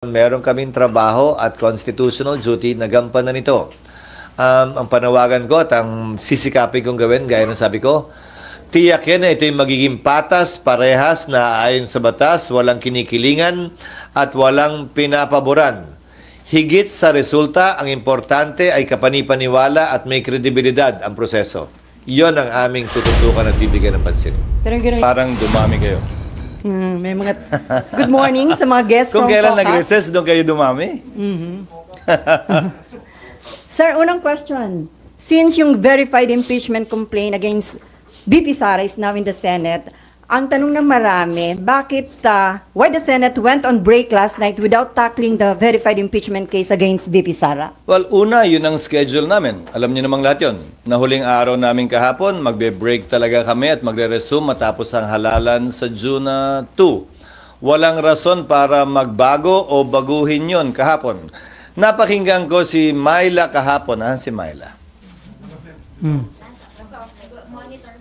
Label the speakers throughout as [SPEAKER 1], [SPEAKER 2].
[SPEAKER 1] Meron kaming trabaho at constitutional duty na gampanan nito. Ang panawagan ko at ang sisikapin kong gawin, gaya ng sabi ko, tiyakin na ito yung magiging patas, parehas na ayon sa batas, walang kinikilingan at walang pinapaboran. Higit sa resulta, ang importante ay kapanipaniwala at may kredibilidad ang proseso. Iyon ang aming tututukan at bibigyan ng pansin.
[SPEAKER 2] Parang dumami kayo.
[SPEAKER 3] May mga good morning sa mga guests
[SPEAKER 1] Kung
[SPEAKER 3] from
[SPEAKER 1] kailan
[SPEAKER 3] COCA.
[SPEAKER 1] nag-recess, doon kayo dumami?
[SPEAKER 3] Sir, unang question. Since yung verified impeachment complaint against VP Sara is now in the Senate, ang tanong ng marami, why the Senate went on break last night without tackling the verified impeachment case against VP Sara?
[SPEAKER 1] Well, una, yun ang schedule namin. Alam niyo namang lahat yun. Na huling araw namin kahapon, magbe-break talaga kami at magre-resume matapos ang halalan sa June 2. Walang rason para magbago o baguhin yon kahapon. Napakinggan ko si Myla kahapon. Si Myla.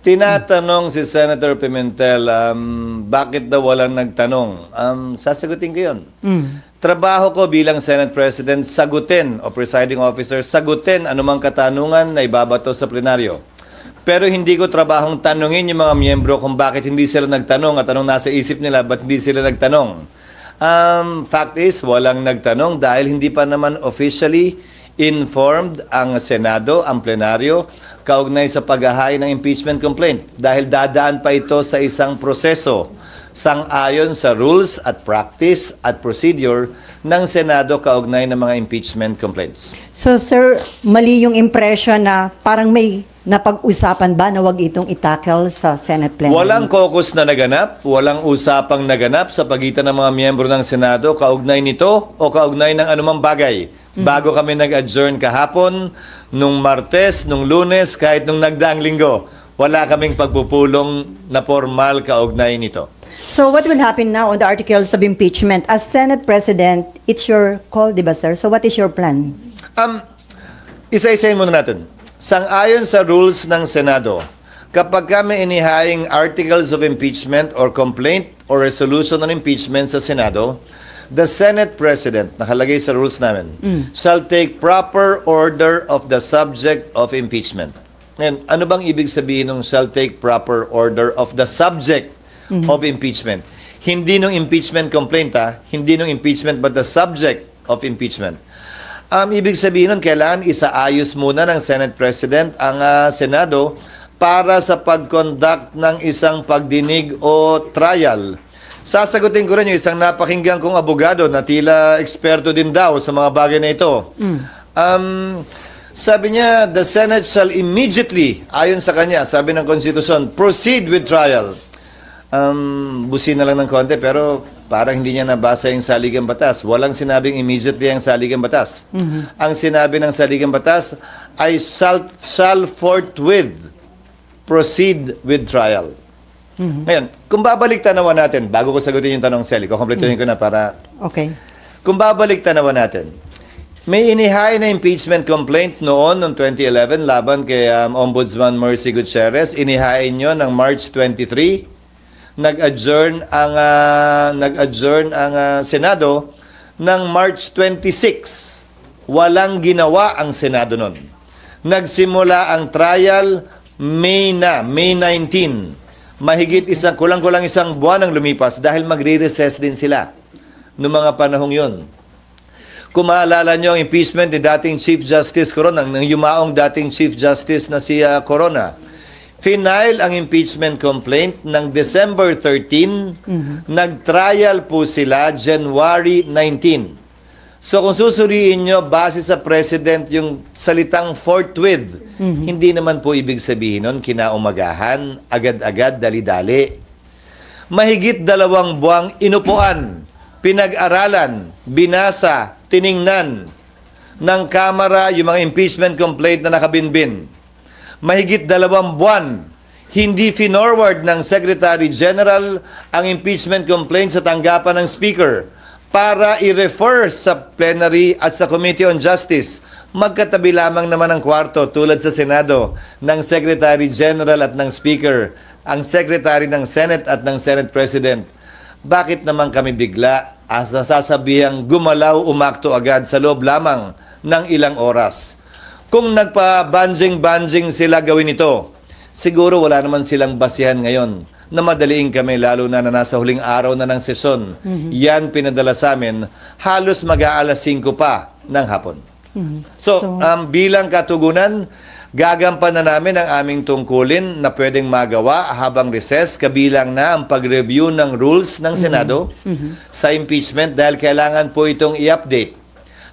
[SPEAKER 1] Tinatanong si Senator Pimentel, bakit daw walang nagtanong? Sasagutin ko yun. Trabaho ko bilang Senate President, sagutin o presiding officer, sagutin anumang katanungan na ibabato sa plenaryo. Pero hindi ko trabahong tanungin yung mga miyembro kung bakit hindi sila nagtanong at anong nasa isip nila, ba't hindi sila nagtanong. Fact is, walang nagtanong dahil hindi pa naman officially informed ang Senado, ang plenaryo, kaugnay sa paghahain ng impeachment complaint dahil dadaan pa ito sa isang proseso sang-ayon sa rules at practice at procedure ng Senado kaugnay ng mga impeachment complaints.
[SPEAKER 3] So sir, mali yung impression na parang may napag-usapan ba na wag itong itackle sa Senate plenary?
[SPEAKER 1] Walang caucus na naganap, walang usapang naganap sa pagitan ng mga miyembro ng Senado kaugnay nito o kaugnay ng anumang bagay. Bago kami nag-adjourn kahapon, nung Martes, nung Lunes, kahit nung nagdaang linggo, wala kaming pagpupulong na formal kaugnay nito.
[SPEAKER 3] So what will happen now on the articles of impeachment? As Senate President, it's your call, di ba sir? So what is your plan?
[SPEAKER 1] Isa-isayin muna natin. Sang-ayon sa rules ng Senado, kapag kami inihaing articles of impeachment or complaint or resolution on impeachment sa Senado, the Senate President, nakalagay sa rules namin, shall take proper order of the subject of impeachment. Ngayon, ano bang ibig sabihin ng shall take proper order of the subject of impeachment? Hindi nung impeachment complaint, hindi nung impeachment, but the subject of impeachment. Ibig sabihin nun, kailangan isaayos muna ng Senate President ang Senado para sa pag-conduct ng isang pagdinig o trial. Sasagutin ko rin yung isang napakinggan kong abogado na tila eksperto din daw sa mga bagay na ito. Sabi niya, the Senate shall immediately, ayon sa kanya, sabi ng Constitution, proceed with trial. Busin na lang ng konti, pero parang hindi niya nabasa yung saligang batas. Walang sinabing immediately ang saligang batas. Ang sinabi ng saligang batas ay shall forthwith proceed with trial. Ngayon, kung babalik tanawan natin, bago ko sagutin yung tanong, Sally, kukompletuhin ko na para...
[SPEAKER 3] Okay.
[SPEAKER 1] Kung babalik tanawan natin, may inihain na impeachment complaint noong 2011 laban kay Ombudsman Mercy Gutierrez. Inihain nyo ng March 23. Nag-adjourn ang Senado ng March 26. Walang ginawa ang Senado noon. Nagsimula ang trial May 19. Mahigit kulang-kulang isang buwan ang lumipas dahil magre-recess din sila noong mga panahong yon. Kung maalala nyo ang impeachment ni dating Chief Justice Corona, ng yumaong dating Chief Justice na si Corona, final ang impeachment complaint ng December 13, nag-trial po sila January 19. So kung susuriin nyo, base sa President yung salitang forthwith, hindi naman po ibig sabihin nun, kinaumagahan, agad-agad, dali-dali. Mahigit 2 buwang inupuan, pinag-aralan, binasa, tiningnan ng Kamara yung mga impeachment complaint na nakabinbin. Mahigit 2 buwan, hindi finorward ng Secretary General ang impeachment complaint sa tanggapan ng Speaker para i-refer sa plenary at sa Committee on Justice. Magkatabi lamang naman ang kwarto tulad sa Senado ng Secretary General at ng Speaker, ang Secretary ng Senate at ng Senate President. bakit naman kami bigla sasabihang gumalaw, umakto agad sa loob lamang ng ilang oras? Kung nagpa-banjing-banjing sila gawin ito, siguro wala naman silang basihan ngayon na madaliin kami, lalo na nasa huling araw na ng sesyon. Yan pinadala sa amin, halos mag-aalas 5 pa ng hapon. So, bilang katugunan, gagampanan namin ang aming tungkulin na pwedeng magawa habang recess, kabilang na ang pag-review ng rules ng Senado sa impeachment dahil kailangan po itong i-update.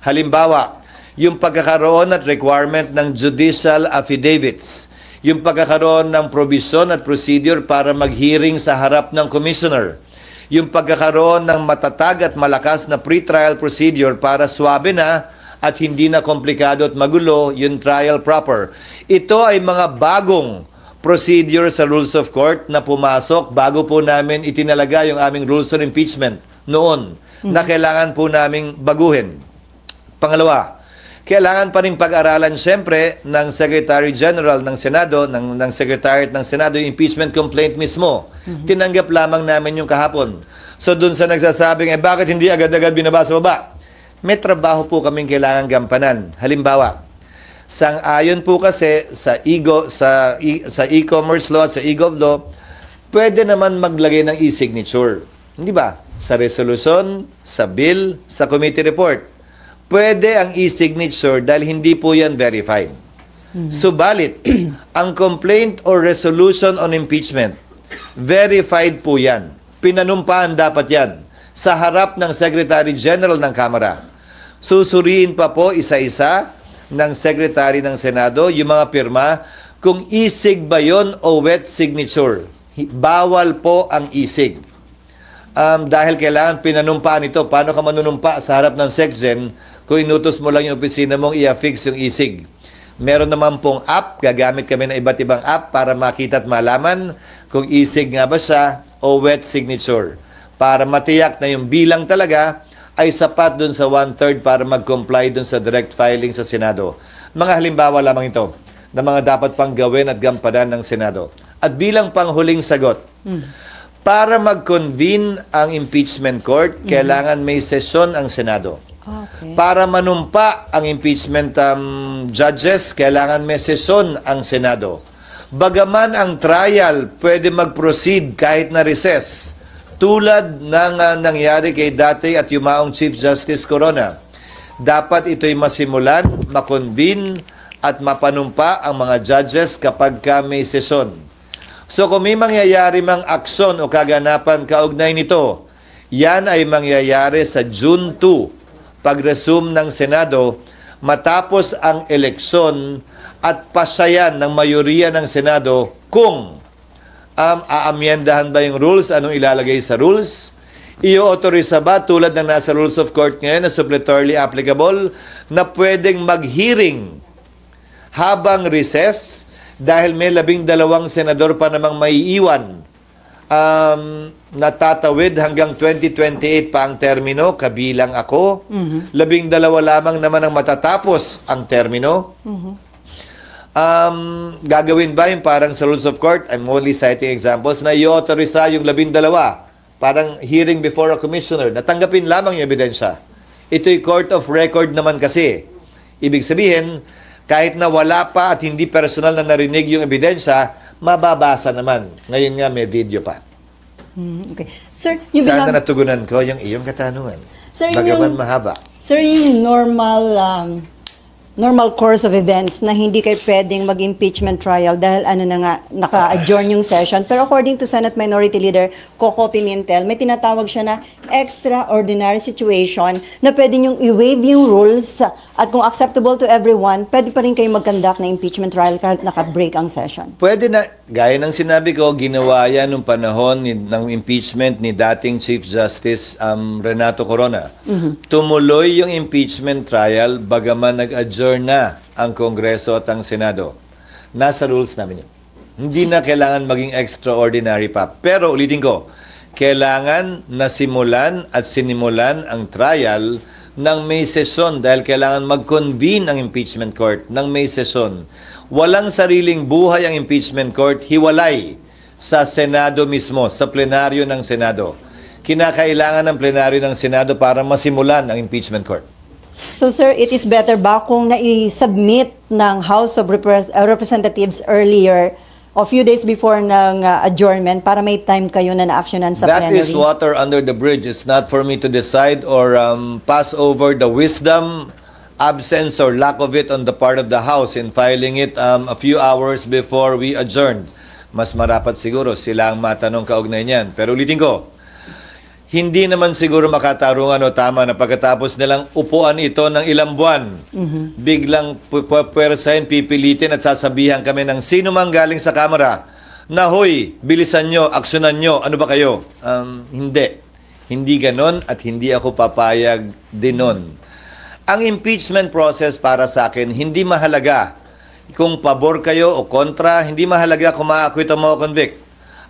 [SPEAKER 1] Halimbawa, yung pagkakaroon at requirement ng judicial affidavits, yung pagkakaroon ng provision at procedure para mag-hearing sa harap ng commissioner, yung pagkakaroon ng matatag at malakas na pre-trial procedure para swabe na at hindi na komplikado at magulo yung trial proper. Ito ay mga bagong procedure sa Rules of Court na pumasok bago po namin itinalaga yung aming Rules on Impeachment noon na kailangan po naming baguhin. Pangalawa, kailangan pa rin pag-aralan siyempre ng Secretary General ng Senado, ng Secretariat ng Senado, yung impeachment complaint mismo. Tinanggap lamang namin yung kahapon. So dun sa nagsasabing, bakit hindi agad-agad binabasa ba? May trabaho po kaming kailangan gampanan. Halimbawa, sang-ayon po kasi sa e-commerce law at sa e-gov law, pwede naman maglagay ng e-signature. Hindi ba? Sa resolution, sa bill, sa committee report. Pwede ang e-signature dahil hindi po yan verified. Subalit, ang complaint or resolution on impeachment, verified po yan. Pinanumpaan dapat yan sa harap ng Secretary General ng Kamara. Susuriin pa po isa-isa ng Secretary ng Senado yung mga pirma kung e-sig ba yun o wet signature. Bawal po ang e-sig. Dahil kailangan pinanumpaan ito. Paano ka manunumpa sa harap ng SecGen kung inutos mo lang yung opisina mong i-affix yung e-sig? Meron naman pong app, gagamit kami ng iba't ibang app para makita at malaman kung e-sig nga ba siya o wet signature, para matiyak na yung bilang talaga ay sapat dun sa 1/3 para mag-comply dun sa direct filing sa Senado. Mga halimbawa lamang ito na mga dapat pang gawin at gampanan ng Senado. At bilang panghuling sagot, para mag-convene ang impeachment court, kailangan may sesyon ang Senado.
[SPEAKER 3] Okay.
[SPEAKER 1] Para manumpa ang impeachment judges, kailangan may sesyon ang Senado. Bagaman ang trial pwede mag-proceed kahit na recess, tulad ng nangyari kay dati at yumaong Chief Justice Corona, dapat ito'y masimulan, makonvene at mapanumpa ang mga judges kapag may sesyon. So kung may mangyayari mang aksyon o kaganapan kaugnay nito, yan ay mangyayari sa June 2, pag-resume ng Senado, matapos ang eleksyon at pasayan ng mayoriya ng Senado kung aamyendahan ba yung rules, anong ilalagay sa rules, i-authorize ba tulad ng nasa Rules of Court ngayon na suppletorily applicable na pwedeng mag-hearing habang recess dahil may 12 senador pa namang maiiwan, natatawid hanggang 2028 pa ang termino, kabilang ako. 12 lamang naman ang matatapos ang termino. Gagawin ba yung parang sa Rules of Court, I'm only citing examples, na i-authorize yung 12, parang hearing before a commissioner, natanggapin lamang yung ebidensya. Ito'y court of record naman kasi. Ibig sabihin, kahit na wala pa at hindi personal na narinig yung ebidensya, mababasa naman. Ngayon nga may video pa.
[SPEAKER 3] Okay. Sir, yung
[SPEAKER 1] Sana natugunan ko yung iyong katanungan.
[SPEAKER 3] Sir,
[SPEAKER 1] Bagaman mahaba.
[SPEAKER 3] Sir, yung normal course of events na hindi kayo pwedeng mag-impeachment trial dahil naka-adjourn yung session. Pero according to Senate Minority Leader Coco Pimentel, may tinatawag siya na extraordinary situation na pwede niyong i-waive yung rules at kung acceptable to everyone, pwede pa rin kayo mag-conduct na impeachment trial kahit naka-break ang session.
[SPEAKER 1] Pwede na, gaya ng sinabi ko, ginawa yan nung panahon ng impeachment ni dating Chief Justice Renato Corona. Tumuloy yung impeachment trial bagaman nag-adjourn na ang Kongreso at ang Senado. Nasa rules namin yun. Hindi na kailangan maging extraordinary pa. Pero ulitin ko, kailangan nasimulan at sinimulan ang trial ng may sesyon dahil kailangan mag-convene ang impeachment court ng may sesyon. Walang sariling buhay ang impeachment court, hiwalay sa Senado mismo, sa plenaryo ng Senado. kinakailangan ng plenaryo ng Senado para masimulan ang impeachment court.
[SPEAKER 3] So sir, it is better ba kung nai-submit ng House of Representatives earlier o few days before ng adjournment para may time kayo na na-actionan sa
[SPEAKER 1] That
[SPEAKER 3] plenary?
[SPEAKER 1] is water under the bridge. It's not for me to decide or pass over the wisdom, absence, or lack of it on the part of the House in filing it a few hours before we adjourned. Mas marapat siguro sila ang matanong kaugnay niyan. Pero ulitin ko, hindi naman siguro makatarungan o tama na pagkatapos nilang upuan ito ng ilang buwan, biglang pwersahin, pipilitin at sasabihan kami ng sino mang galing sa Kamara na, hoy, bilisan nyo, aksyonan nyo, ano ba kayo? Hindi. Hindi ganon at hindi ako papayag din nun. Ang impeachment process para sa akin, hindi mahalaga kung pabor kayo o kontra, hindi mahalaga kung ma-acquit o ma-convict.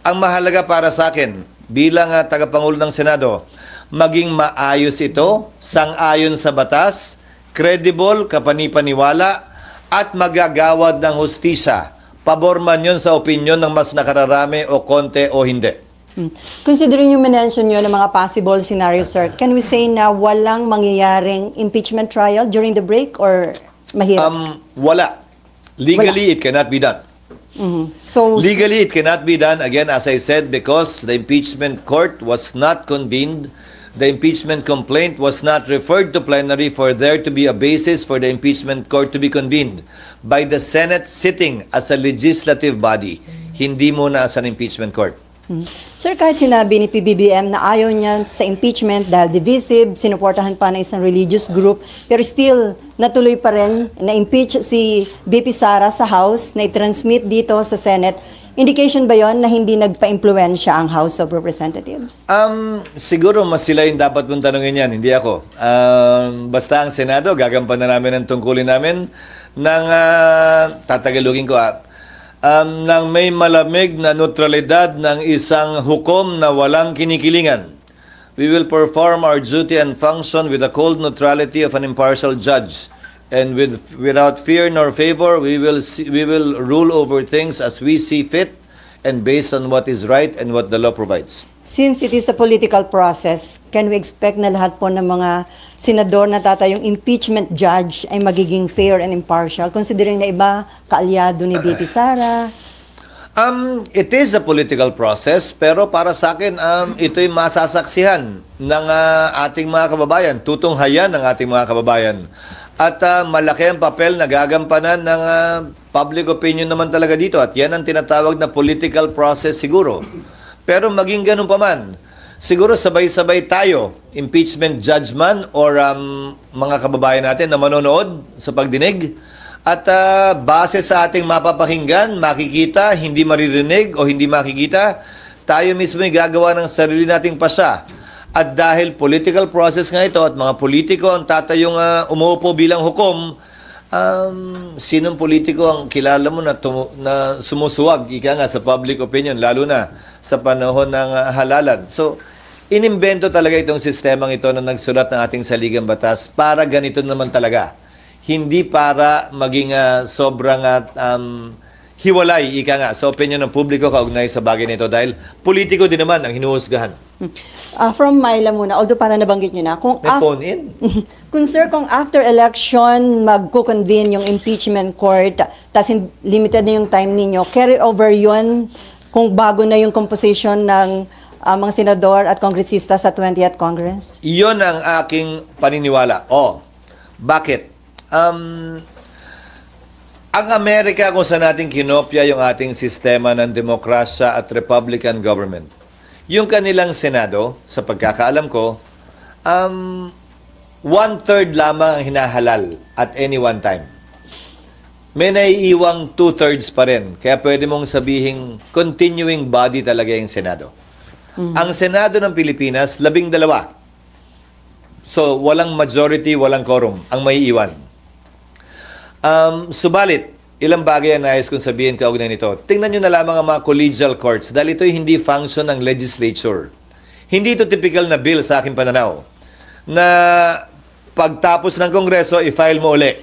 [SPEAKER 1] Ang mahalaga para sa akin, bilang tagapangulo ng Senado, maging maayos ito, sang-ayon sa batas, credible, kapanipaniwala, at magagawad ng hustisya. Pabor man yun sa opinyon ng mas nakararami o konti o hindi.
[SPEAKER 3] Considering yung mention nyo ng mga possible scenarios, sir, can we say na walang mangyayaring impeachment trial during the break or mahirap?
[SPEAKER 1] Wala. Legally, it cannot be done.
[SPEAKER 3] So,
[SPEAKER 1] Legally, it cannot be done, again, as I said, because the impeachment court was not convened. The impeachment complaint was not referred to plenary for there to be a basis for the impeachment court to be convened by the Senate sitting as a legislative body, hindi muna as an impeachment court.
[SPEAKER 3] sir, kahit sinabi ni PBBM na ayaw niya sa impeachment dahil divisive, sinuportahan pa ng isang religious group, pero still, natuloy pa rin na-impeach si BP Sara sa House, na i-transmit dito sa Senate. Indication ba yon na hindi nagpa-impluensya ang House of Representatives?
[SPEAKER 1] Siguro mas sila yung dapat mong tanongin yan, hindi ako. Basta ang Senado, gagampanan namin ang tungkulin namin ng, tatagalugin ko ng may malamig na neutralidad ng isang hukom na walang kinikilingan. We will perform our duty and function with the cold neutrality of an impartial judge. And without fear nor favor, we will rule over things as we see fit and based on what is right and what the law provides.
[SPEAKER 3] Since it is a political process, can we expect na lahat po ng mga senador na tatayong impeachment judge ay magiging fair and impartial, considering na iba kaalyado ni BP Sara?
[SPEAKER 1] It is a political process, pero para sa akin, ito'y masasaksihan ng ating mga kababayan, tutunghayan ng ating mga kababayan. At malaki ang papel na gagampanan ng public opinion naman talaga dito. At yan ang tinatawag na political process siguro. Pero maging ganun pa man, siguro sabay-sabay tayo, impeachment judge man or mga kababayan natin na manonood sa pagdinig. At base sa ating mapapakinggan, makikita, hindi maririnig o hindi makikita, tayo mismo ay gagawa ng sarili nating pasya. At dahil political process nga ito at mga politiko ang tatayong umuupo bilang hukom, sinong politiko ang kilala mo na sumusuwag, ika nga, sa public opinion, lalo na sa panahon ng halalan. So, inimbento talaga itong sistemang ito na nagsulat ng ating saligang batas para ganito naman talaga. Hindi para maging sobrang hiwalay, ika nga, sa opinion ng publiko kaugnay sa bagay nito dahil politiko din naman ang hinuhusgahan.
[SPEAKER 3] From Myla muna, although para nabanggit nyo na, kung
[SPEAKER 1] May phone in.
[SPEAKER 3] kung after election magko-convene yung impeachment court, tas limited na yung time ninyo, carry over yun kung bago na yung composition ng mga senador at kongresista sa 20th Congress?
[SPEAKER 1] Iyon ang aking paniniwala. Bakit? Ang Amerika kung saan natin kinopya yung ating sistema ng demokrasya at Republican government. Yung kanilang Senado, sa pagkakaalam ko, 1/3 lamang ang hinahalal at any one time. May naiiwang 2/3 pa rin. Kaya pwede mong sabihin, continuing body talaga yung Senado. Ang Senado ng Pilipinas, 12. So, walang majority, walang quorum ang maiiwan. Subalit, ilang bagay ang nais kong sabihin kaugnay nito. Tingnan nyo na lamang ang mga collegial courts dahil ito'y hindi function ng legislature. Hindi ito typical na bill sa aking pananaw na pagtapos ng Kongreso, i-file mo uli.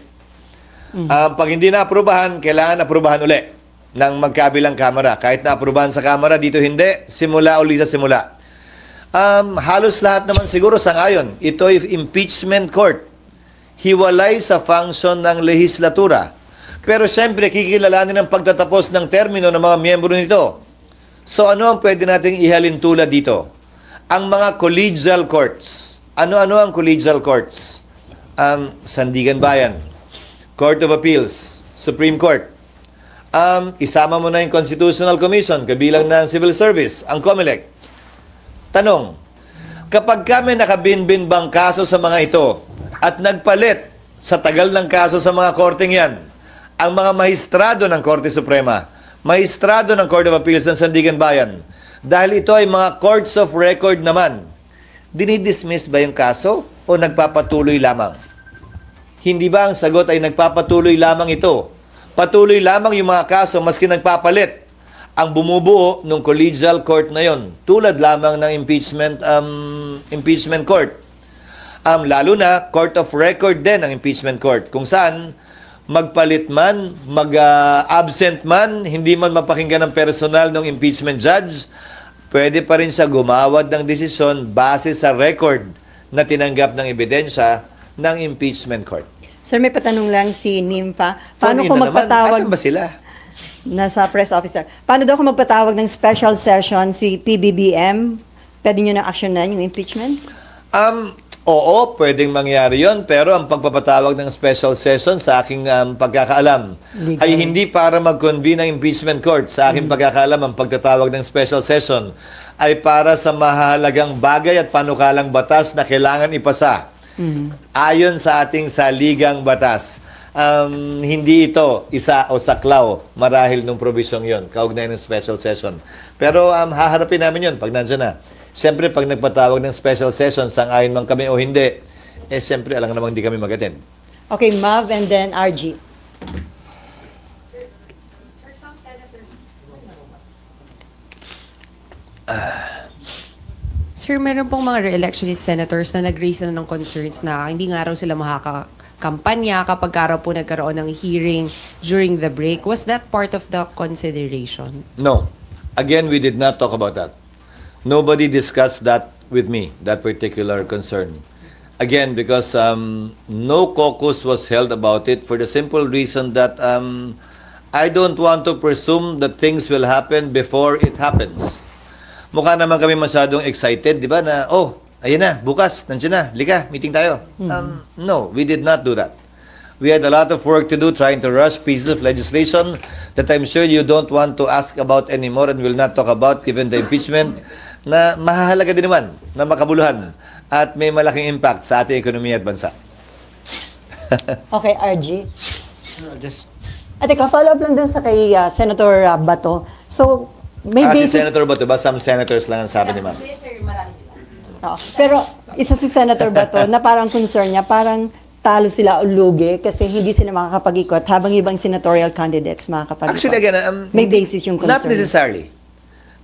[SPEAKER 1] Pag hindi na-aprobahan, kailangan aprobahan uli ng magkabilang kamara. Kahit na-aprobahan sa kamara, dito hindi, simula uli sa simula. Halos lahat naman siguro sangayon. Ito ay impeachment court. Hiwalay sa function ng lehislatura. Pero siyempre, kikilalanin ang pagtatapos ng termino ng mga miyembro nito. So ano ang pwede nating ihalin tulad dito? Ang mga collegial courts. Ano-ano ang collegial courts? Sandigan Bayan, Court of Appeals, Supreme Court. Isama mo na yung Constitutional Commission, kabilang ng Civil Service, ang COMELEC. Tanong, kapag kami nakabinbin bang kaso sa mga ito at nagpalit sa tagal ng kaso sa mga korteng yan, ang mga mahistrado ng Korte Suprema, mahistrado ng Court of Appeals ng Sandigan Bayan, dahil ito ay mga courts of record naman, dinidismiss ba yung kaso o nagpapatuloy lamang? Hindi ba ang sagot ay nagpapatuloy lamang ito? Patuloy lamang yung mga kaso maski nagpapalit ang bumubuo ng collegial court na yon, tulad lamang ng impeachment court. Lalo na court of record din ang impeachment court, kung saan magpalit man, mag-absent man, hindi man mapakinggan ng personal ng impeachment judge, pwede pa rin siya gumawad ng desisyon base sa record na tinanggap ng ebidensya ng impeachment court.
[SPEAKER 3] Sir, may patanong lang si Nympha. Paano
[SPEAKER 1] Phone in
[SPEAKER 3] ko
[SPEAKER 1] na naman.
[SPEAKER 3] magpatawag?
[SPEAKER 1] Asan ba sila?
[SPEAKER 3] Nasa press officer. Paano daw ako magpatawag ng special session si PBBM? Pwede nyo na actionan yung impeachment?
[SPEAKER 1] Oo, pwedeng mangyari yon, pero ang pagpapatawag ng special session sa aking pagkakaalam
[SPEAKER 3] Legal.
[SPEAKER 1] ay hindi para mag-convene ng impeachment court. Sa aking pagkakaalam, ang pagtatawag ng special session ay para sa mahalagang bagay at panukalang batas na kailangan ipasa. Ayon sa ating saligang batas. Hindi ito isa o saklaw marahil nung probisyong yon, kaugnay ng special session. Pero haharapin namin yon pag nandiyan na. Siyempre, pag nagpatawag ng special session, sang-ayon man kami o hindi, siyempre, alam namang hindi kami mag-attend.
[SPEAKER 3] Okay, Mav and then RG.
[SPEAKER 4] Sir, meron pong mga re-electionist senators na nag-raise na ng concerns na hindi nga raw sila makakampanya kapag araw po nagkaroon ng hearing during the break. Was that part of the consideration?
[SPEAKER 1] No. Again, we did not talk about that. Nobody discussed that with me, that particular concern. Again, because no caucus was held about it for the simple reason that I don't want to presume that things will happen before it happens. Mukha naman kami masyadong excited, di ba, na, oh, ayun na, bukas, nandiyan na, lika, meeting tayo. No, we did not do that. We had a lot of work to do trying to rush pieces of legislation that I'm sure you don't want to ask about anymore and will not talk about given the impeachment na mahalaga din naman na makabuluhan at may malaking impact sa ating ekonomiya at bansa.
[SPEAKER 3] Okay, RG.
[SPEAKER 5] Just
[SPEAKER 3] At ikaw, follow up lang dun sa kay Senator Bato. So, may
[SPEAKER 1] Si
[SPEAKER 3] basis...
[SPEAKER 1] Senator Bato ba? Some senators lang ang sabi ni ma'am.
[SPEAKER 3] Oo. Pero isa si Senator Bato na parang concern niya, parang talo sila o lugi kasi hindi sila makakapag-ikot habang ibang senatorial candidates makakapag-ikot.
[SPEAKER 1] Actually, again,
[SPEAKER 3] may basis yung concern.
[SPEAKER 1] not necessarily.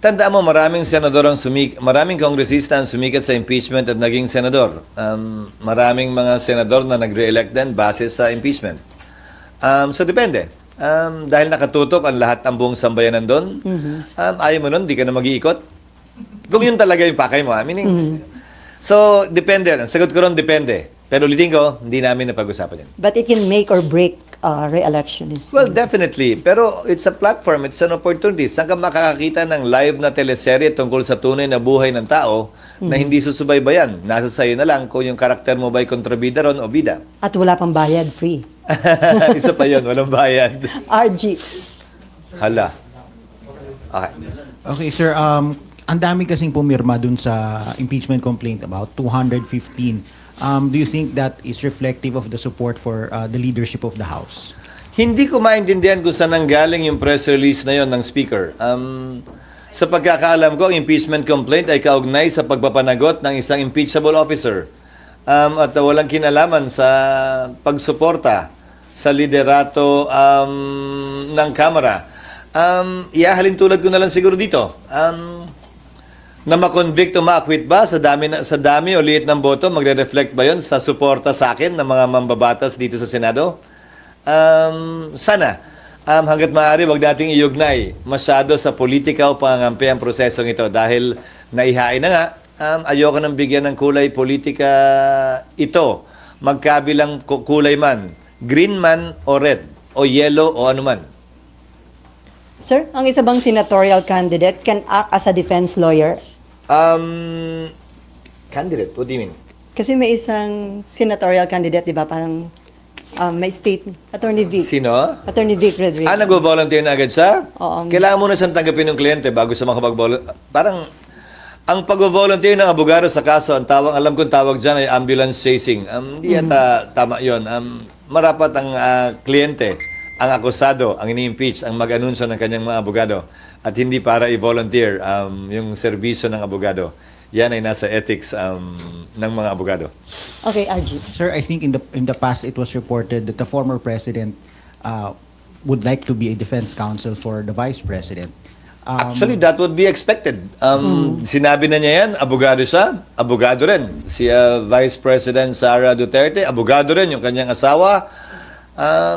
[SPEAKER 1] Tandaan mo, maraming senador maraming kongresista ang sumikat sa impeachment at naging senador. Maraming mga senador na nagre-elect din base sa impeachment. So, depende. Dahil nakatutok ang lahat ng buong sambayanan doon, ayaw mo nun, di ka na mag-iikot. Kung yun talaga yung pakay mo, meaning, so, depende. Ang sagot ko ron, depende. Pero ulitin ko, hindi namin napag-usapan yan.
[SPEAKER 3] But it can make or break re-electionism.
[SPEAKER 1] Well, definitely. Pero it's a platform, it's an opportunity. Saan ka makakakita ng live na teleserye tungkol sa tunay na buhay ng tao na hindi susubaybayan? Nasa sayo na lang kung yung karakter mo ba'y kontrabida ron o bida.
[SPEAKER 3] At wala pang bayad, free.
[SPEAKER 1] Isa pa yun, walang bayad.
[SPEAKER 3] RG.
[SPEAKER 1] Hala. Okay.
[SPEAKER 5] okay, sir. Ang dami kasing pumirma dun sa impeachment complaint, about 215. Do you think that is reflective of the support for the leadership of the House?
[SPEAKER 1] Hindi ko maintindihan kung saan nanggaling yung press release na yon ng Speaker. Sa pagkakaalam ko, ang impeachment complaint ay kaugnay sa pagpapanagot ng isang impeachable officer. At walang kinalaman sa pagsuporta sa liderato ng Kamara. Ihahalin tulad ko na lang siguro dito. Na ma-convict o ma-acquit ba sa dami o liit ng boto, magre-reflect ba yon sa suporta sa akin ng mga mambabatas dito sa Senado? Sana. Hanggat maaari, wag nating iugnay masyado sa politika o pangangampi ang prosesong ito dahil naihain na nga ayoko nang bigyan ng kulay politika ito. Magkabilang kulay man, green man o red, o yellow o anuman.
[SPEAKER 3] Sir, ang isa bang senatorial candidate can act as a defense lawyer?
[SPEAKER 1] Candidate, what do you mean?
[SPEAKER 3] Kasi may isang senatorial candidate, di ba? Parang may state, Attorney Vic.
[SPEAKER 1] Sino?
[SPEAKER 3] Attorney Vic Rodriguez.
[SPEAKER 1] Nag-volunteer na agad siya?
[SPEAKER 3] Oo.
[SPEAKER 1] Kailangan muna siyang tanggapin ng kliyente bago siya makapag-volunteer. Parang, ang pag-volunteer ng abogado sa kaso, ang tawag, alam kong tawag dyan ay ambulance chasing. Hindi yata tama yun. Marapat ang kliyente, ang akusado, ang ini-impeach, ang mag-anunsyo ng kanyang mga abogado. At hindi para i-volunteer yung serbisyo ng abogado. Yan ay nasa ethics ng mga abogado.
[SPEAKER 3] Okay, RG.
[SPEAKER 5] Sir, I think in the past it was reported that the former president would like to be a defense counsel for the vice president.
[SPEAKER 1] Actually, that would be expected. Sinabi na niya yan, abogado siya, abogado rin. Si Vice President Sara Duterte, abogado rin yung kanyang asawa.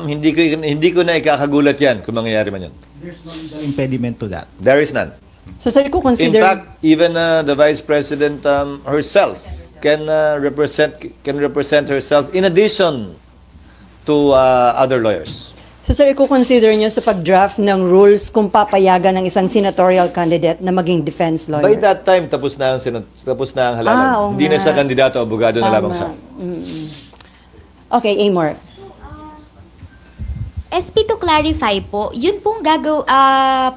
[SPEAKER 1] Hindi ko na ikakagulat yan kung mangyayari man yan.
[SPEAKER 5] There's no legal impediment to that.
[SPEAKER 1] There is none.
[SPEAKER 3] So, sir, kung
[SPEAKER 1] In
[SPEAKER 3] consider...
[SPEAKER 1] fact, even the Vice President herself can represent herself in addition to other lawyers.
[SPEAKER 3] So, sir, kung consider nyo sa pag-draft ng rules kung papayagan ng isang senatorial candidate na maging defense lawyer?
[SPEAKER 1] By that time, tapos na ang halalan.
[SPEAKER 3] Oo
[SPEAKER 1] Hindi na
[SPEAKER 3] nga.
[SPEAKER 1] siya kandidato, abogado na
[SPEAKER 3] Tama.
[SPEAKER 1] lamang siya.
[SPEAKER 3] Okay, Amor.
[SPEAKER 6] SP, to clarify po, yun pong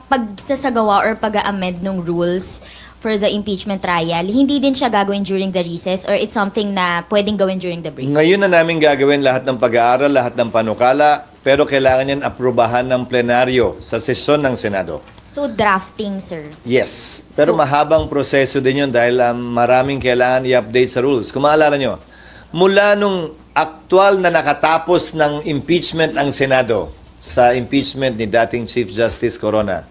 [SPEAKER 6] pagsasagawa or pag-a-amend ng rules for the impeachment trial, hindi din siya gagawin during the recess or it's something na pwedeng gawin during the break?
[SPEAKER 1] Ngayon na namin gagawin lahat ng pag-aaral, lahat ng panukala, pero kailangan yan aprubahan ng plenaryo sa sesyon ng Senado.
[SPEAKER 6] So, drafting, sir.
[SPEAKER 1] Yes. Pero
[SPEAKER 6] So-
[SPEAKER 1] mahabang proseso din yun dahil maraming kailangan i-update sa rules. Kung maalala nyo, mula nung aktual na nakatapos ng impeachment ang Senado sa impeachment ni dating Chief Justice Corona,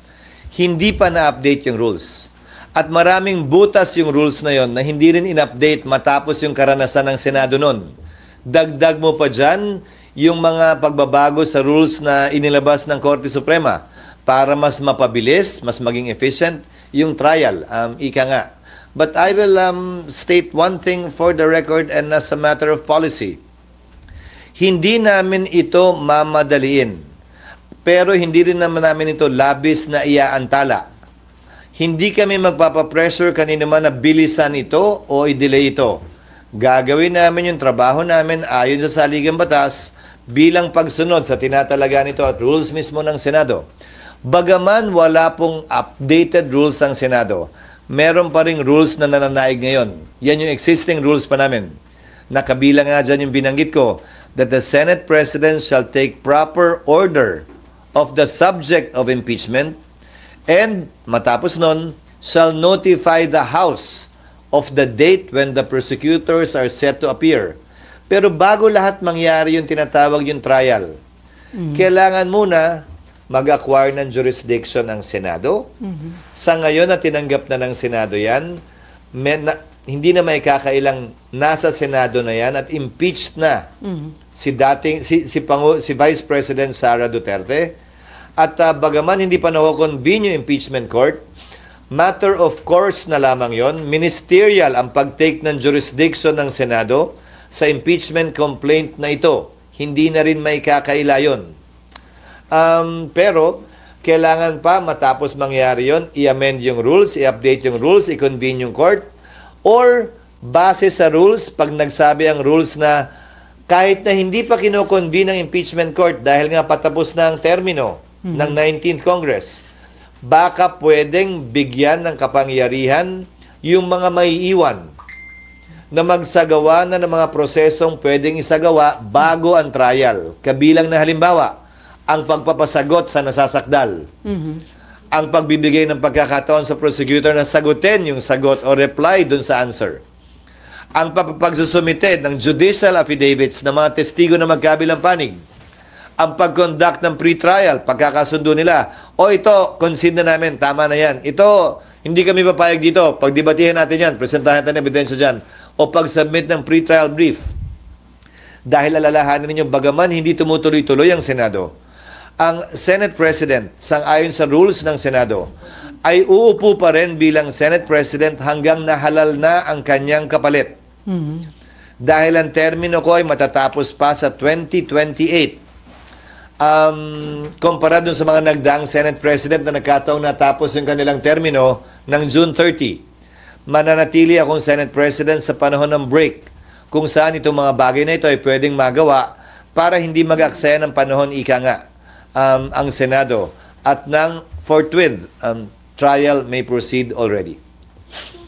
[SPEAKER 1] hindi pa na-update yung rules. At maraming butas yung rules na yon na hindi rin in-update matapos yung karanasan ng Senado nun. Dagdag mo pa dyan yung mga pagbabago sa rules na inilabas ng Korte Suprema para mas mapabilis, mas maging efficient yung trial. Ika nga. But I will state one thing for the record and as a matter of policy. Hindi namin ito mamadaliin. Pero hindi rin naman namin ito labis na iaantala. Hindi kami magpapapressure kanino man na bilisan ito o i-delay ito. Gagawin namin yung trabaho namin ayon sa saligang batas bilang pagsunod sa tinatalaga nito at rules mismo ng Senado. Bagaman wala pong updated rules ang Senado, meron pa ring rules na nananaig ngayon. Yan yung existing rules pa namin. Nakabilang nga dyan yung binanggit ko, that the Senate President shall take proper order of the subject of impeachment and, matapos nun, shall notify the House of the date when the prosecutors are set to appear. Pero bago lahat mangyari yung tinatawag yung trial, kailangan muna mag-acquire ng jurisdiction ang Senado. Sa ngayon na tinanggap na ng Senado yan, hindi na may kakailang nasa Senado na yan at impeached na si Vice President Sara Duterte. At bagaman hindi pa na-convene yung impeachment court, matter of course na lamang yon, ministerial ang pag-take ng jurisdiction ng Senado sa impeachment complaint na ito. Hindi na rin may kakaila yun. Pero kailangan pa matapos mangyari yon, i-amend yung rules, i-update yung rules, i-convene yung court, or base sa rules, pag nagsabi ang rules na kahit na hindi pa kino-convene ang impeachment court dahil nga patapos na ang termino ng 19th Congress, baka pwedeng bigyan ng kapangyarihan yung mga maiiwan na magsagawa na ng mga prosesong pwedeng isagawa bago ang trial. Kabilang na halimbawa, ang pagpapasagot sa nasasakdal. Ang pagbibigay ng pagkakataon sa prosecutor na sagutin yung sagot o reply dun sa answer. Ang pagsusumite ng judicial affidavits ng mga testigo na magkabilang panig. Ang pag-conduct ng pre-trial, pagkakasundo nila. O ito, concede na namin, tama na yan. Ito, hindi kami papayag dito. Pagdebatihin natin yan, presentahan natin ebidensya dyan. O pag-submit ng pre-trial brief. Dahil alalahanin ninyo, bagaman hindi tumutuloy-tuloy ang Senado, ang Senate President, sang-ayon sa rules ng Senado, ay uupo pa rin bilang Senate President hanggang nahalal na ang kanyang kapalit. Dahil ang termino ko ay matatapos pa sa 2028. Kumpara dun sa mga nagdaang Senate President na nagkataong natapos yung kanilang termino ng June 30. Mananatili akong Senate President sa panahon ng break, kung saan itong mga bagay na ito ay pwedeng magawa para hindi mag-aksaya ng panahon, ika nga, ang Senado, at ng forthwith trial may proceed already.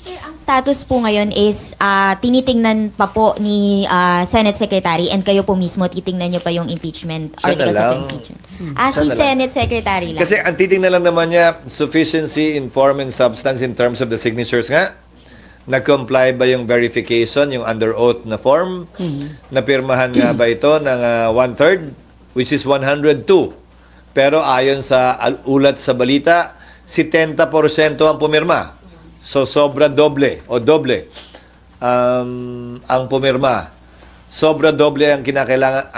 [SPEAKER 6] Sir, ang status po ngayon is tinitingnan pa po ni Senate Secretary and kayo po mismo titingnan nyo pa yung impeachment,
[SPEAKER 1] Siya na
[SPEAKER 6] articles of
[SPEAKER 1] lang.
[SPEAKER 6] impeachment.
[SPEAKER 1] Siya
[SPEAKER 6] Si
[SPEAKER 1] na lang.
[SPEAKER 6] Senate Secretary lang.
[SPEAKER 1] Kasi ang titingnan lang naman niya, sufficiency in form and substance in terms of the signatures nga. Nag-comply ba yung verification, yung under oath na form? Napirmahan nga ba ito ng 1/3, which is 102. Pero ayon sa ulat sa balita, 70% ang pumirma. So sobra doble o doble ang pumirma. Sobra doble ang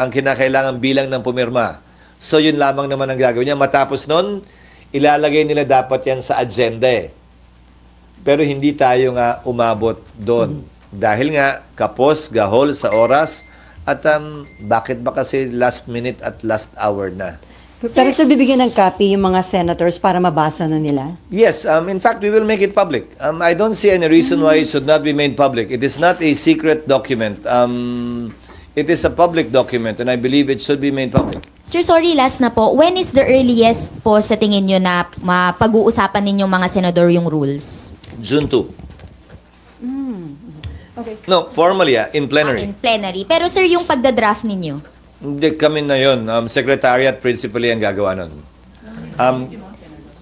[SPEAKER 1] kinakailangan bilang ng pumirma. So yun lamang naman ang gagawin niya. Matapos nun, ilalagay nila dapat yan sa agenda eh. Pero hindi tayo nga umabot doon. Dahil nga, kapos, gahol sa oras, at bakit ba kasi last minute at last hour na?
[SPEAKER 3] Pero sir, bibigyan ng copy yung mga senators para mabasa na nila?
[SPEAKER 1] Yes, in fact, we will make it public. I don't see any reason why it should not be made public. It is not a secret document. It is a public document and I believe it should be made public.
[SPEAKER 6] Sir, sorry, last na po. When is the earliest po sa tingin nyo na mapag-uusapan ninyong mga senador yung rules?
[SPEAKER 1] June 2.
[SPEAKER 3] Okay.
[SPEAKER 1] No, formally, in plenary.
[SPEAKER 6] In plenary. Pero sir, yung pagdadraft ninyo?
[SPEAKER 1] Hindi kami na yun. Secretariat principally ang gagawa nun.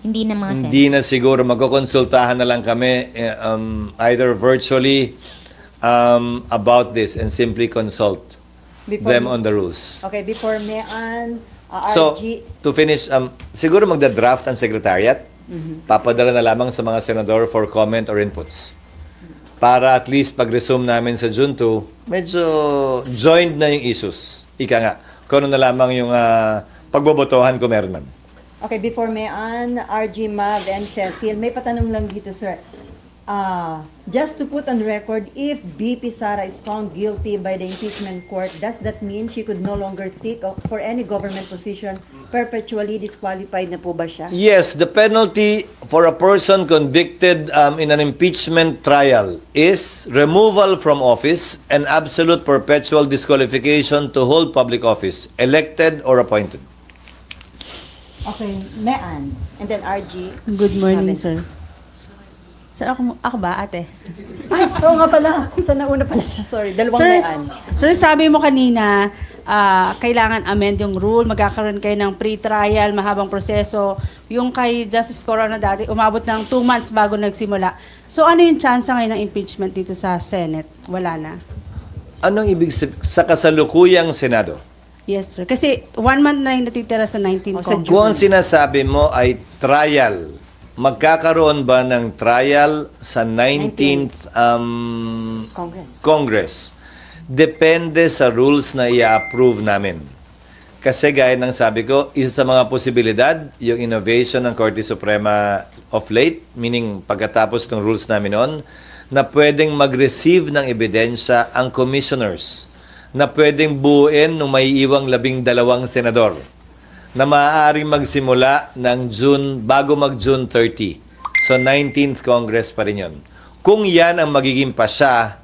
[SPEAKER 6] Hindi na mga senators?
[SPEAKER 1] Hindi na siguro. Magkukonsultahan na lang kami either virtually about this and simply consult them on the rules.
[SPEAKER 3] Okay, before Mayan,
[SPEAKER 1] So,
[SPEAKER 3] RG,
[SPEAKER 1] to finish, siguro magda-draft ang secretariat. Papadala na lamang sa mga senador for comment or inputs. Para at least pag-resume namin sa June 2, medyo joined na yung issues. Ika nga, kung ano na lamang yung pagbobotohan kung meron man.
[SPEAKER 3] okay, before Mayan, RG, Mav, and Cecil, may patanong lang dito, sir. Just to put on record, if BP Sara is found guilty by the impeachment court, does that mean she could no longer seek for any government position? Perpetually disqualified na po ba siya?
[SPEAKER 1] Yes, the penalty for a person convicted in an impeachment trial is removal from office and absolute perpetual disqualification to hold public office, elected or appointed.
[SPEAKER 3] Okay, Mayan, and then RG.
[SPEAKER 7] Good morning,
[SPEAKER 3] Mav.
[SPEAKER 7] sir. Sir, ako ba, ate?
[SPEAKER 3] Ay, oo nga pala. Sa nauna pala siya. Sorry, dalawang
[SPEAKER 7] Sir,
[SPEAKER 3] Mayan.
[SPEAKER 7] sir, sabi mo kanina, kailangan amend yung rule, magkakaroon kayo ng pre-trial, mahabang proseso. Yung kay Justice Corona dati, umabot ng 2 months bago nagsimula. So ano yung chance ngayon ng impeachment dito sa Senate? Wala na.
[SPEAKER 1] Anong ibig sabihin sa kasalukuyang Senado?
[SPEAKER 7] Yes, sir. Kasi 1 month na yung natitira sa 19
[SPEAKER 3] sa
[SPEAKER 7] Congress.
[SPEAKER 1] Kung ang sinasabi mo ay trial, magkakaroon ba ng trial sa 19th Congress? Depende sa rules na i-approve namin. Kasi gaya ng sabi ko, isa sa mga posibilidad, yung innovation ng Korte Suprema of late, meaning pagkatapos ng rules namin noon, na pwedeng mag-receive ng ebidensya ang commissioners, na pwedeng buuin nung may iwang 12 senador, na maaaring magsimula ng June, bago mag-June 30. So, 19th Congress pa rin yun. Kung yan ang magiging pasya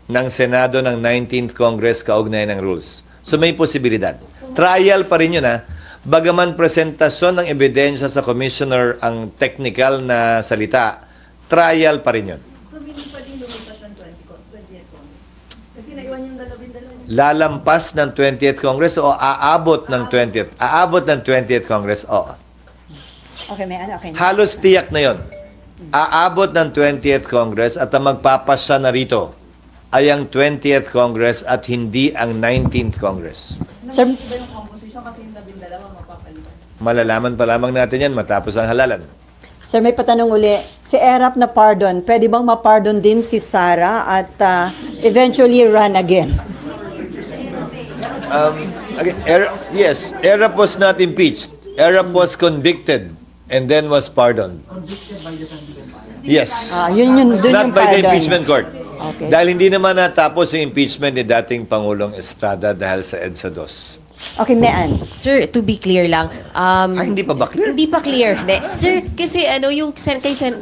[SPEAKER 1] ng Senado ng 19th Congress kaugnay ng rules. So, may posibilidad. Trial pa rin yun, ha? Bagaman presentasyon ng ebidensya sa commissioner ang technical na salita, trial pa rin yun. So, hindi pa din lumipas ng 20th Congress? Kasi naiwan yung 12. Lalampas ng 20th Congress o aabot ng 20th? Aabot ng 20th Congress, oo.
[SPEAKER 3] Okay, Mayan, okay.
[SPEAKER 1] Halos tiyak na yon. Aabot ng 20th Congress at ang magpapasya na rito ay ang 20th Congress at hindi ang 19th Congress.
[SPEAKER 3] Sir,
[SPEAKER 1] Malalaman pa lamang natin yan matapos ang halalan.
[SPEAKER 3] Sir, may patanong uli. Si ERAP na pardon, pwede bang ma-pardon din si Sara at eventually run again?
[SPEAKER 1] Yes, ERAP was not impeached. ERAP was convicted and then was pardoned. Yes.
[SPEAKER 3] Yun, dun
[SPEAKER 1] Not
[SPEAKER 3] yung
[SPEAKER 1] by the
[SPEAKER 3] pardon.
[SPEAKER 1] impeachment court.
[SPEAKER 3] Okay.
[SPEAKER 1] Dahil hindi naman natapos yung impeachment ni dating Pangulong Estrada dahil sa EDSA 2.
[SPEAKER 3] Okay, Mean.
[SPEAKER 4] Sir, to be clear lang.
[SPEAKER 1] Hindi pa ba clear?
[SPEAKER 4] Hindi pa clear. Sir, kasi yung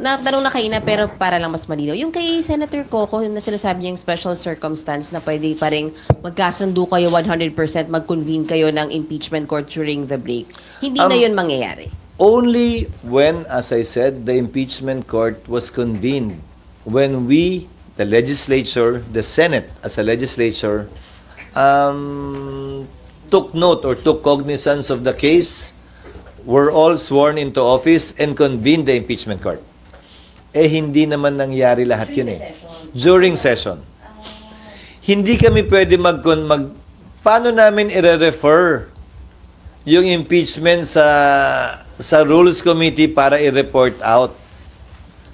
[SPEAKER 4] natanong na kayo na pero para lang mas malinaw. Yung kay Senator Coco na sinasabi niyang special circumstance na pwede pa rin magkasundo kayo 100%, mag-convene kayo ng impeachment court during the break. Hindi na yun mangyayari.
[SPEAKER 1] Only when, as I said, the impeachment court was convened. When we, the legislature, the Senate as a legislature, took note or took cognizance of the case, were all sworn into office and convened the impeachment court. Hindi naman nangyari lahat yun eh. During session. Hindi kami pwede paano namin i-refer yung impeachment sa Rules Committee para i-report out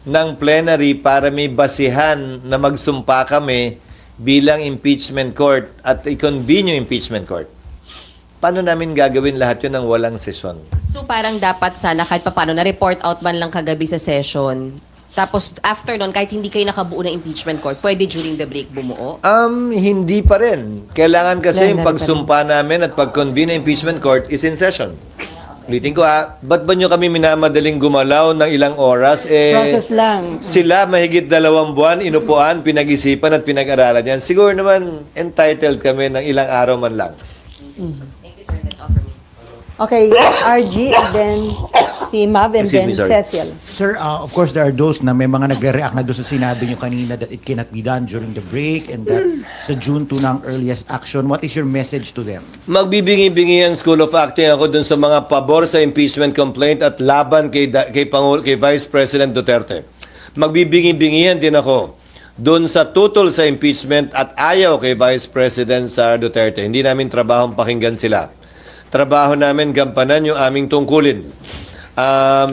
[SPEAKER 1] ng plenary para may basihan na magsumpa kami bilang impeachment court at i-convene yung impeachment court. Paano namin gagawin lahat yun ng walang session?
[SPEAKER 4] So parang dapat sana kahit paano na-report out man lang kagabi sa session. Tapos after nun, kahit hindi kayo nakabuo ng impeachment court, pwede during the break bumuo?
[SPEAKER 1] Hindi pa rin. Kailangan kasi yung
[SPEAKER 3] Plenary
[SPEAKER 1] pagsumpa namin at pag-convene ng impeachment court is in session. Ulitin ko ba't ba nyo kami minamadaling gumalaw ng ilang oras?
[SPEAKER 3] Process lang.
[SPEAKER 1] Sila mahigit 2 buwan, inupuan, pinag-isipan at pinag-aralan yan. Siguro naman entitled kami ng ilang araw man lang.
[SPEAKER 4] Thank you, sir. That's all from me.
[SPEAKER 3] Okay, RG, and then si Mav, and
[SPEAKER 1] Excuse
[SPEAKER 3] then
[SPEAKER 1] me, sorry.
[SPEAKER 3] Cecil.
[SPEAKER 5] Sir, of course, there are those na may mga nagre-react na doon sa sinabi nyo kanina that it cannot be done during the break and that sa June 2 ng earliest action. What is your message to them?
[SPEAKER 1] Magbibingi-bingi ang School of Acting ako dun sa mga pabor sa impeachment complaint at laban kay Vice President Duterte. Magbibingi-bingihan din ako dun sa tutol sa impeachment at ayaw kay Vice President Sara Duterte. Hindi namin trabahong pakinggan sila. Trabaho namin gampanan yung aming tungkulin.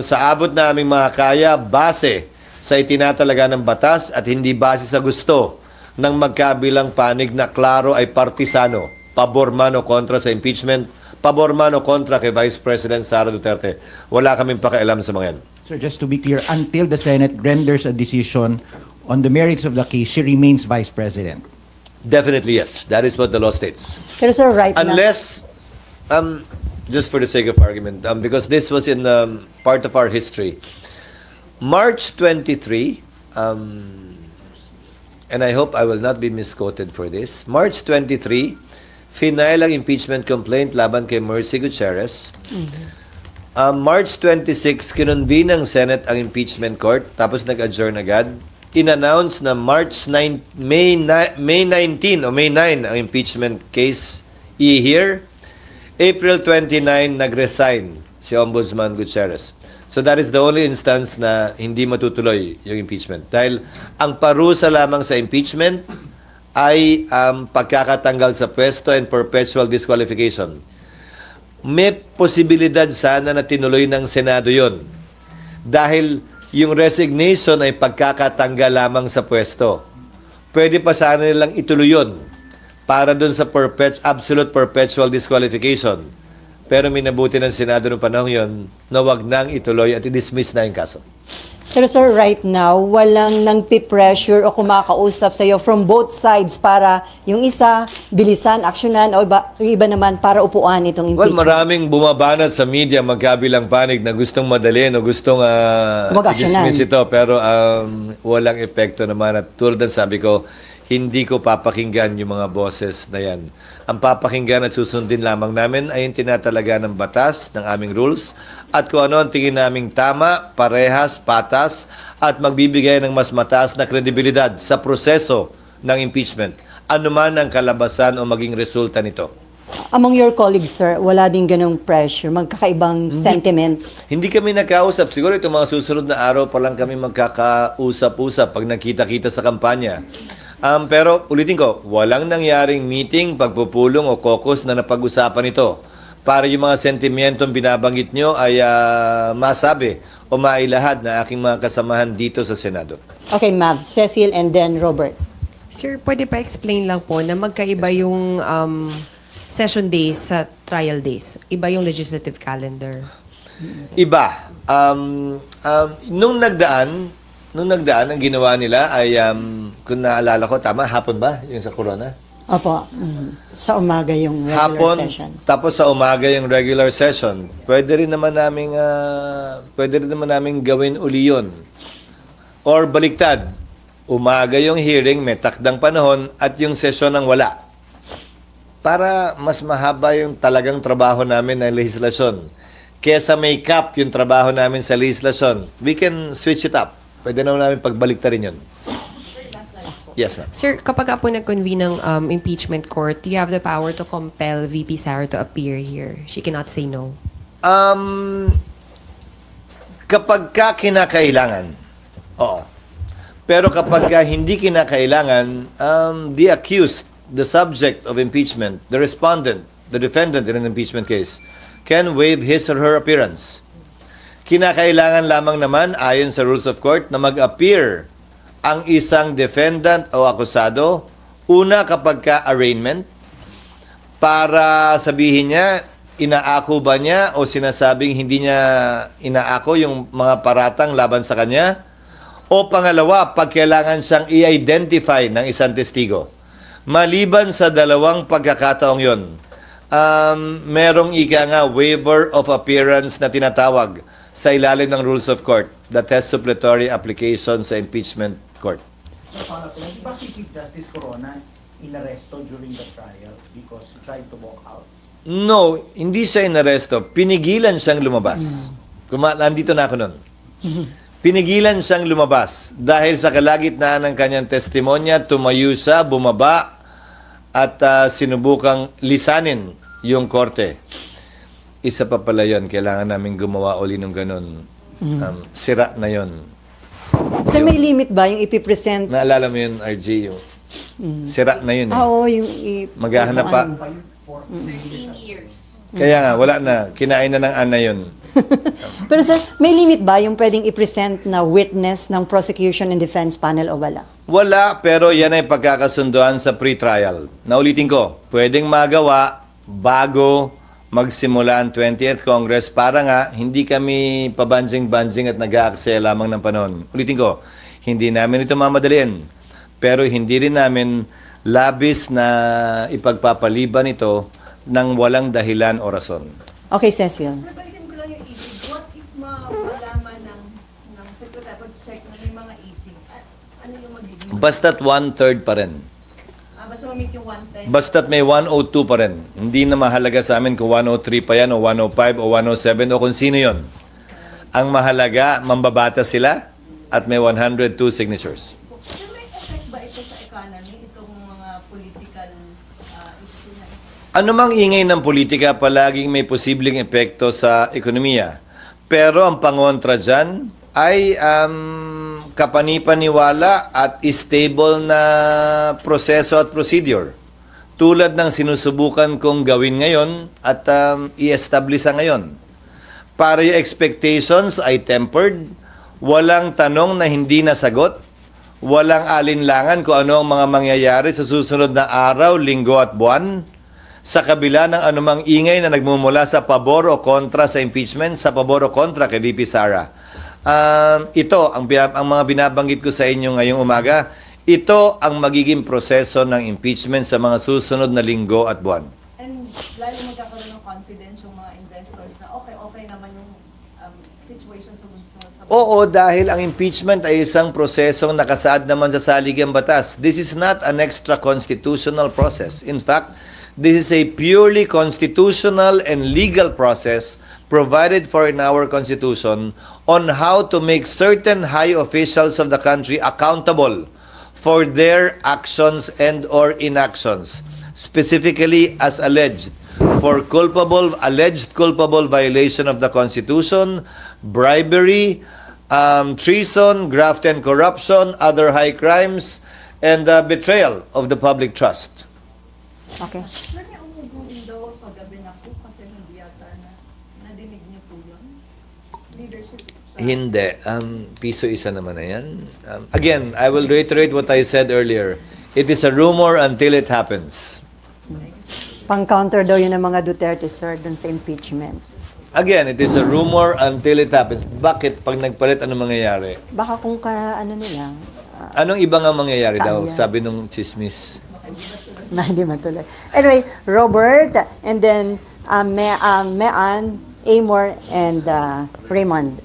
[SPEAKER 1] Sa abot na aming mga kaya, base sa itinatalaga ng batas at hindi base sa gusto ng magkabilang panig na klaro ay partisano, pabor man o kontra sa impeachment, pabor man o kontra kay Vice President Sara Duterte. Wala kaming pakialam sa mga yan.
[SPEAKER 5] Sir, just to be clear, until the Senate renders a decision on the merits of the case, she remains Vice President.
[SPEAKER 1] Definitely yes. That is what the law states.
[SPEAKER 3] Pero sir, right now,
[SPEAKER 1] Unless, just for the sake of argument, because this was in part of our history, March 23, and I hope I will not be misquoted for this, March 23, final ang impeachment complaint laban kay Mercy Gutierrez. March 26, kinonvene ng Senate ang impeachment court, tapos nag-adjourn agad. In-announce na May 19 o May 9 ang impeachment case i-hear. April 29, nag-resign si Ombudsman Gutierrez. So that is the only instance na hindi matutuloy yung impeachment. Dahil ang parusa lamang sa impeachment ay pagkakatanggal sa pwesto and perpetual disqualification. May posibilidad sana na tinuloy ng Senado yon. Dahil yung resignation ay pagkakatanggal lamang sa pwesto. Pwede pa sana nilang ituloy yun para doon sa absolute perpetual disqualification. Pero minabuti ng Senado noong panahon yon na wag nang ituloy at i-dismiss na yung kaso.
[SPEAKER 3] pero sir, right now, walang nang-pressure o kumakausap sa iyo from both sides para yung isa, bilisan, aksyonan, o yung iba naman para upuan itong
[SPEAKER 1] Well,
[SPEAKER 3] impeachment.
[SPEAKER 1] maraming bumabanat sa media magkabilang panig na gustong madalin o gustong
[SPEAKER 3] Mag-aksyonan.
[SPEAKER 1] i-dismiss ito. Pero walang epekto naman. At tulad ng sabi ko, hindi ko papakinggan yung mga boses na yan. Ang papakinggan at susundin lamang namin ay yung tinatalaga ng batas, ng aming rules, at kung ano ang tingin naming tama, parehas, patas, at magbibigay ng mas mataas na kredibilidad sa proseso ng impeachment. Ano man ang kalabasan o maging resulta nito.
[SPEAKER 3] Among your colleagues, sir, wala din ganong pressure, magkakaibang sentiments.
[SPEAKER 1] Hindi kami nagkausap. Siguro itong mga susunod na araw pa lang kami magkakausap-usap pag nakita-kita sa kampanya. Pero ulitin ko, walang nangyaring meeting, pagpupulong o caucus na napag-usapan ito para yung mga sentimentong binabanggit nyo ay masabi o mailahad na aking mga kasamahan dito sa Senado.
[SPEAKER 3] Okay, ma'am. Cecil and then Robert.
[SPEAKER 4] Sir, pwede pa explain lang po na magkaiba yung session days sa trial days. Iba yung legislative calendar.
[SPEAKER 1] Iba. Nung nagdaan, ang ginawa nila ay, kung naalala ko, tama, hapon ba? Yung sa Corona?
[SPEAKER 3] Opo. Sa umaga yung regular
[SPEAKER 1] Hapon,
[SPEAKER 3] session.
[SPEAKER 1] tapos sa umaga yung regular session. Pwede rin naman naming gawin uli yun. Or baliktad, umaga yung hearing, may takdang panahon, at yung session ang wala. Para mas mahaba yung talagang trabaho namin ng legislasyon. Kesa may cap yung trabaho namin sa legislasyon, we can switch it up. Pwede naman namin pagbaliktad rin yun. Yes, ma'am.
[SPEAKER 4] Sir, kapag po nag-convene ng impeachment court, you have the power to compel VP Sara to appear here. She cannot say no.
[SPEAKER 1] Kapag ka kinakailangan, oo. Pero kapag ka hindi kinakailangan, the accused, the subject of impeachment, the respondent, the defendant in an impeachment case, can waive his or her appearance. Kinakailangan lamang naman, ayon sa rules of court, na mag-appear ang isang defendant o akusado, una kapag ka arraignment, para sabihin niya, inaako ba niya o sinasabing hindi niya inaako yung mga paratang laban sa kanya, o pangalawa, pag kailangan siyang i-identify ng isang testigo. Maliban sa dalawang pagkakataong yon, merong ika nga waiver of appearance na tinatawag sa ilalim ng rules of court that has supplementary application sa impeachment court.
[SPEAKER 5] Bakit si Chief Justice Corona inaresto during the trial because he tried to walk out?
[SPEAKER 1] No, hindi siya inaresto. Pinigilan siyang lumabas. Nandito na ako nun. Pinigilan siyang lumabas dahil sa kalagitnaan ng kanyang testimonya, tumayo siya, bumaba, at sinubukang lisanin yung korte. Isa pa pala yun, kailangan namin gumawa uli ng ganun. Sira na yun.
[SPEAKER 3] Sir, may limit ba yung ipipresent?
[SPEAKER 1] Naalala mo yun, RG, yung sira na yun.
[SPEAKER 3] Oo, yung
[SPEAKER 1] Maghahanap pa.
[SPEAKER 7] 13 years.
[SPEAKER 1] Kaya nga, wala na. Kinain na ng ana yun.
[SPEAKER 3] Pero sir, may limit ba yung pwedeng i-present na witness ng prosecution and defense panel o wala?
[SPEAKER 1] Wala, pero yan ay pagkakasunduan sa pre-trial. Naulitin ko, pwedeng magawa bago magsimula ang 20th Congress para nga hindi kami pabanjing-banjing at nag-aaksaya lamang ng panahon. Ulitin ko, hindi namin ito mamadaliin. Pero hindi rin namin labis na ipagpapaliban ito ng walang dahilan o rason.
[SPEAKER 3] Okay, Cecil.
[SPEAKER 8] Sir, balikan ko lang yung isig. What if malaman ng Secretary of Check na may mga isig? Ano yung magiging?
[SPEAKER 1] Basta't 1/3 pa rin.
[SPEAKER 8] Basta ma-meet yung 110.
[SPEAKER 1] Basta't may 102 pa rin. Hindi na mahalaga sa amin kung 103 pa yan o 105 o 107 o kung sino yon. Ang mahalaga, mambabata sila at may 102 signatures.
[SPEAKER 8] Sir, may effect ba ito sa economy? Itong mga political issue na ito?
[SPEAKER 1] Anumang ingay ng politika palaging may posibleng epekto sa ekonomiya. Pero ang pangontra dyan ay kapanipaniwala at stable na proseso at procedure. Tulad ng sinusubukan kong gawin ngayon at i-establish ngayon. Para yung expectations ay tempered, walang tanong na hindi nasagot, walang alinlangan kung ano ang mga mangyayari sa susunod na araw, linggo at buwan, sa kabila ng anumang ingay na nagmumula sa pabor o kontra sa impeachment, sa pabor o kontra kay VP Sara. Ito, ang mga binabanggit ko sa inyo ngayong umaga, ito ang magiging proseso ng impeachment sa mga susunod na linggo at buwan.
[SPEAKER 8] And lalo magkakaroon ng confidence yung mga investors na okay naman yung situation sa
[SPEAKER 1] Oo, dahil ang impeachment ay isang prosesong nakasaad naman sa saligang batas. This is not an extra constitutional process. In fact, this is a purely constitutional and legal process provided for in our Constitution on how to make certain high officials of the country accountable for their actions and or inactions, specifically as alleged for alleged culpable violation of the Constitution, bribery, treason, graft and corruption, other high crimes, and betrayal of the public trust.
[SPEAKER 3] Okay.
[SPEAKER 8] Sir, may umugong daw kagabi na po kasi hindi yata nadinig niyo po yun? Leadership sa...
[SPEAKER 1] Hindi. Piso isa naman na yan. Again, I will reiterate what I said earlier. It is a rumor until it happens.
[SPEAKER 3] Pang-counter daw yun ng mga Duterte, sir, dun sa impeachment.
[SPEAKER 1] Again, it is a rumor until it happens. Bakit pag nagpalit, ano mangyayari?
[SPEAKER 3] Baka kung ano nila,
[SPEAKER 1] Anong iba nga mangyayari daw?
[SPEAKER 3] Kaya.
[SPEAKER 1] Sabi nung chismis.
[SPEAKER 3] na hindi matuloy. Anyway, Robert, and then Mean, Amor, and Raymond.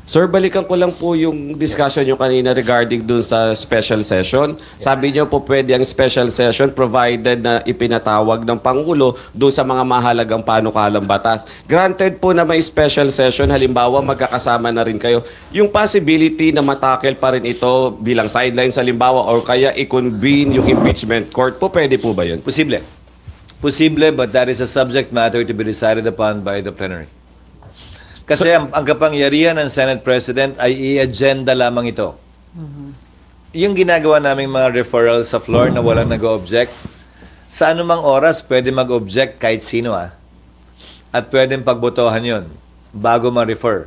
[SPEAKER 9] Sir, balikan ko lang po yung discussion nyo kanina regarding dun sa special session. Sabi nyo po pwede ang special session provided na ipinatawag ng Pangulo doon sa mga mahalagang panukalang batas. Granted po na may special session, halimbawa magkakasama na rin kayo. Yung possibility na matakel pa rin ito bilang sidelines halimbawa or kaya i-convene yung impeachment court po, pwede po ba yun?
[SPEAKER 1] Posible. Posible, but that is a subject matter to be decided upon by the plenary. Kasi ang kapangyarihan ng Senate President ay i-agenda lamang ito. Yung ginagawa naming mga referral sa floor na walang nag-object, sa anumang oras pwede mag-object kahit sino at pwedeng pagbotohan yon bago ma-refer.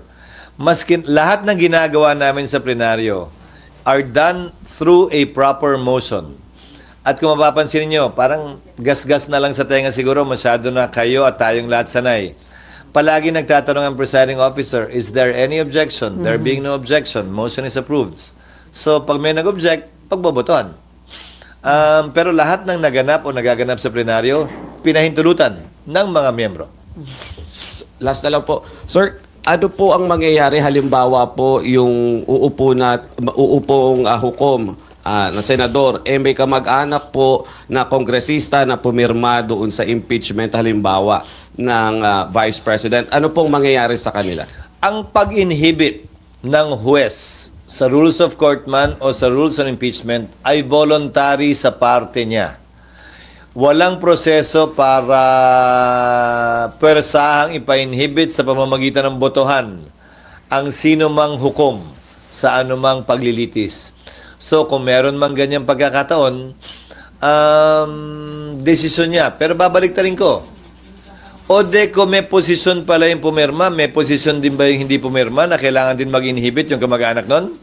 [SPEAKER 1] Maski lahat ng ginagawa namin sa plenaryo are done through a proper motion. At kung mapapansin niyo, parang gas-gas na lang sa tenga siguro, masyado na kayo at tayong lahat sanay. Palagi nagtatanong ang presiding officer, is there any objection? There being no objection, motion is approved. So, pag may nag-object, pagbobotohan. Pero lahat ng naganap o nagaganap sa plenaryo, pinahintulutan ng mga miyembro.
[SPEAKER 9] Last na lang po. Sir, ano po ang mangyayari halimbawa po yung uupong hukom na senador, may kamag-anak po na kongresista na pumirma doon sa impeachment halimbawa ng Vice President. Ano pong mangyayari sa kanila?
[SPEAKER 1] Ang pag-inhibit ng huwes sa rules of court man o sa rules on impeachment ay voluntary sa parte niya. Walang proseso para pwersahang ipa-inhibit sa pamamagitan ng botohan ang sino mang hukom sa anumang paglilitis. So, kung meron mang ganyang pagkakataon, desisyon niya. Pero babalik rin ko. O de kung may posisyon pala yung pumirma, may posisyon din ba yung hindi pumirma na kailangan din mag-inhibit yung kamag-anak nun?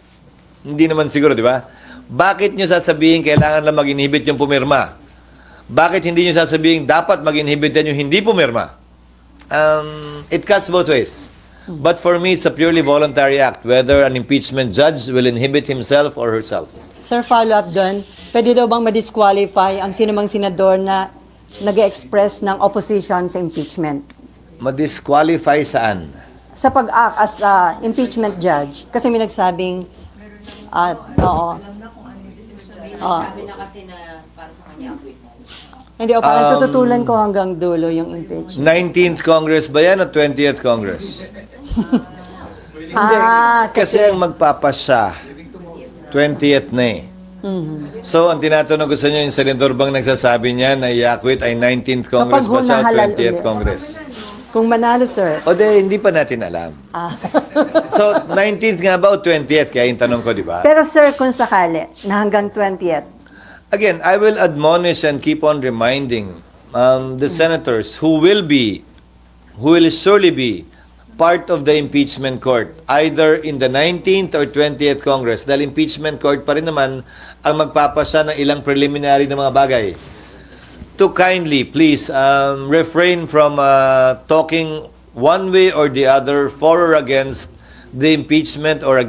[SPEAKER 1] Hindi naman siguro, di ba? Bakit nyo sasabihin kailangan lang mag-inhibit yung pumirma? Bakit hindi nyo sasabihin dapat mag-inhibit yan yung hindi pumirma? It cuts both ways. But for me, it's a purely voluntary act, whether an impeachment judge will inhibit himself or herself.
[SPEAKER 3] Sir, follow-up doon. Pwede daw bang ma-disqualify ang sinumang senador na nag-express ng opposition sa impeachment?
[SPEAKER 1] Ma-disqualify saan?
[SPEAKER 3] Sa pag-act as impeachment judge. Kasi may nagsabing, oo.
[SPEAKER 4] Sabi na kasi na para sa kanya
[SPEAKER 3] Hindi, o parang tututulan ko hanggang dulo yung impeachment.
[SPEAKER 1] 19th Congress ba yan o 20th Congress? Kasi ang magpapasya, 20th na eh. So, ang tinatanong ko sa inyo, yung senador bang nagsasabi niya na i-acquit ay 19th Congress pa siya o 20th Congress?
[SPEAKER 3] Kung manalo, sir.
[SPEAKER 1] O de, hindi pa natin alam. So, 19th nga ba o 20th? Kaya yung tanong ko, di ba?
[SPEAKER 3] Pero sir, kung sakali, na hanggang 20th,
[SPEAKER 1] Again, I will admonish and keep on reminding the senators who will surely be part of the impeachment court, either in the 19th or 20th Congress, dahil impeachment court pa rin naman ang magpapasya ng ilang preliminary na mga bagay. To kindly, please, refrain from talking one way or the other for or against the impeachment or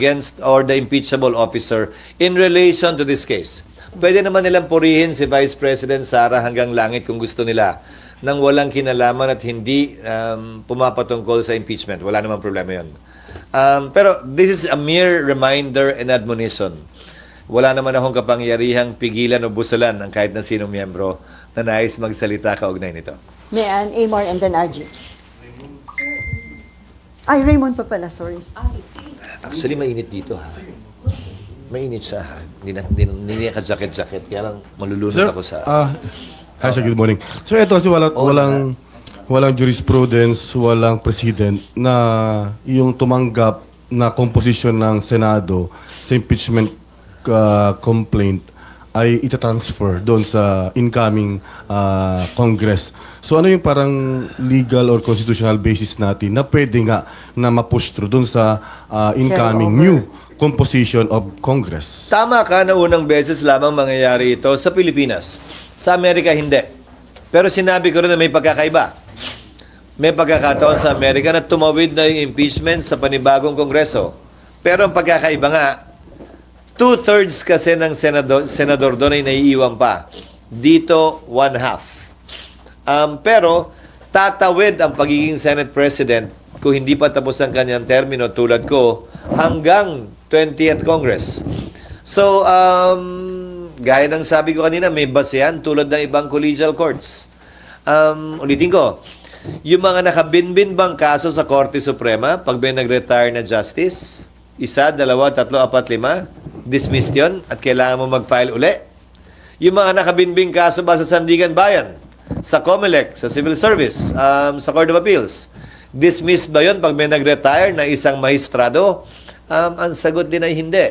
[SPEAKER 1] the impeachable officer in relation to this case. Pwede naman nilang purihin si Vice President Sara hanggang langit kung gusto nila nang walang kinalaman at hindi pumapatungkol sa impeachment. Wala namang problema yun. Pero this is a mere reminder and admonition. Wala naman akong kapangyarihang pigilan o busulan ng kahit na sinong miyembro na nais magsalita kaugnay nito.
[SPEAKER 3] Mayan, Amor, and then RG. Ay, Raymond pa pala, sorry.
[SPEAKER 1] Actually, mainit dito ha. Mainit siya ha. Hindi ka-jacket-jacket. Kaya lang malulunod ako sa...
[SPEAKER 10] Hi sir, good morning. Sir, ito kasi walang jurisprudence, walang president na yung tumanggap na composition ng Senado sa impeachment complaint ay itatransfer doon sa incoming Congress. So ano yung parang legal or constitutional basis natin na pwede nga na ma-push through doon sa incoming new composition of Congress?
[SPEAKER 1] Tama ka na unang beses lamang mangyayari ito sa Pilipinas. Sa Amerika, hindi. Pero sinabi ko rin na may pagkakaiba. May pagkakataon sa Amerika na tumawid na yung impeachment sa panibagong kongreso. Pero ang pagkakaiba nga, 2/3 kasi ng senador doon ay naiiwan pa. Dito, 1/2. Pero, tatawid ang pagiging Senate President kung hindi pa tapos ang kanyang termino tulad ko hanggang 20th Congress. So, gaya ng sabi ko kanina, may basehan tulad ng ibang collegial courts. Ulitin ko, yung mga nakabinbin bang kaso sa Korte Suprema, pag may nag-retire na justice, 1, 2, 3, 4, 5, dismissed yun at kailangan mo mag-file uli. Yung mga nakabinbing kaso ba sa Sandigan Bayan, sa COMELEC, sa Civil Service, sa Court of Appeals, dismissed ba yun pag may nag-retire na isang maestrado? Ang sagot din ay hindi.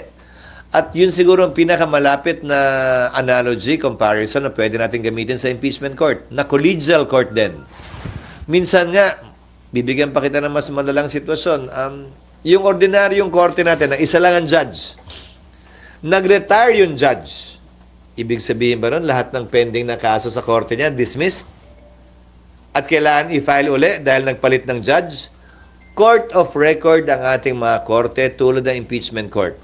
[SPEAKER 1] At yun siguro ang pinakamalapit na analogy, comparison na pwede natin gamitin sa impeachment court, na collegial court din. Minsan nga, bibigyan pa kita ng mas malalang sitwasyon. Yung ordinaryong korte natin na isa lang ang judge, nag-retire yung judge. Ibig sabihin ba nun, lahat ng pending na kaso sa korte niya, dismissed? At kailangan i-file uli dahil nagpalit ng judge? Court of record ang ating mga korte tulad ng impeachment court.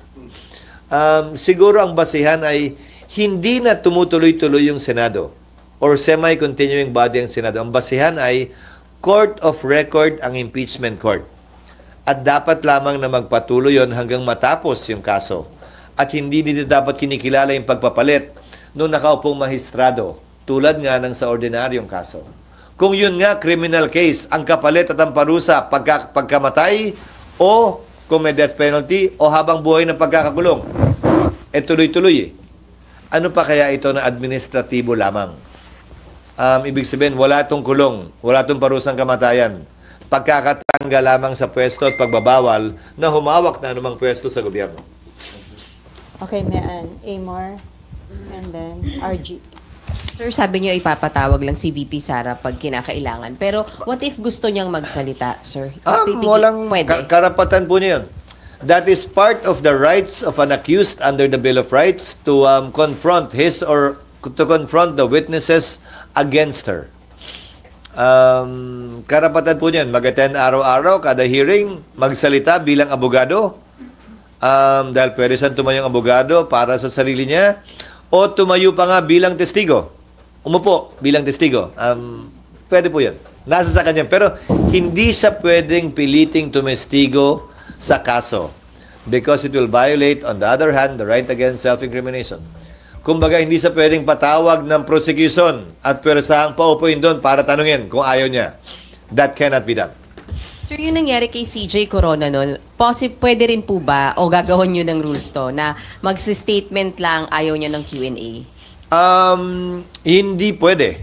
[SPEAKER 1] Siguro ang basihan ay hindi na tumutuloy-tuloy yung Senado or semi-continuing body ang Senado. Ang basihan ay Court of Record ang impeachment court. At dapat lamang na magpatuloy yon hanggang matapos yung kaso. At hindi dito dapat kinikilala yung pagpapalit nung nakaupong mahistrado tulad nga ng sa ordinaryong kaso. Kung yun nga, criminal case, ang kapalit at ang parusa pagkamatay o kung may death penalty o habang buhay ng pagkakakulong. Tuloy-tuloy eh. Ano pa kaya ito na administratibo lamang? Ibig sabihin, wala itong kulong, wala itong parusang kamatayan. Pagkakatanggal lamang sa pwesto at pagbabawal na humawak na anumang pwesto sa gobyerno.
[SPEAKER 3] Okay, Amor, and then RG.
[SPEAKER 4] Sir, sabi niyo ipapatawag lang si VP Sara pag kinakailangan. Pero what if gusto niyang magsalita, sir?
[SPEAKER 1] Walang karapatan po niya yun. That is part of the rights of an accused under the Bill of Rights to confront his or to confront the witnesses against her. Karapatan po niyan, mag-attend araw-araw, kada hearing, magsalita bilang abogado. Dahil pwede siyang tumayong abogado para sa sarili niya o tumayo pa nga bilang testigo. Umupo bilang testigo. Pwede po yan. Nasa sa kanya. Pero hindi siya pwedeng piliting tumestigo sa kaso because it will violate, on the other hand, the right against self-incrimination. Kumbaga, hindi siya pwedeng patawag ng prosecution at pwersahang paupuin doon para tanungin kung ayaw niya. That cannot be done.
[SPEAKER 4] Sir, yung nangyari kay CJ Corona noon, pwede rin po ba o gagawin nyo ng rules to na magsi-statement lang ayaw niya ng Q&A?
[SPEAKER 1] Hindi pwede.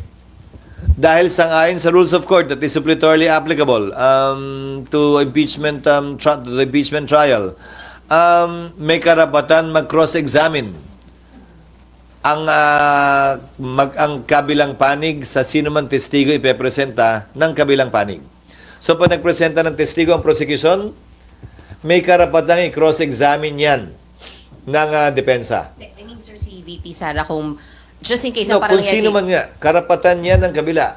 [SPEAKER 1] Dahil sang-ayon sa rules of court that is suppletorily applicable to impeachment the impeachment trial, may karapatan mag-cross-examine ang kabilang panig sa sino man testigo ipepresenta ng kabilang panig. So, pag nagpresenta ng testigo ang prosecution, may karapatang i-cross-examine yan ng depensa.
[SPEAKER 4] I mean, sir, si VP Sara, kung just in case
[SPEAKER 1] No,
[SPEAKER 4] parang
[SPEAKER 1] kung sino man nga, karapatan yan ng kabila.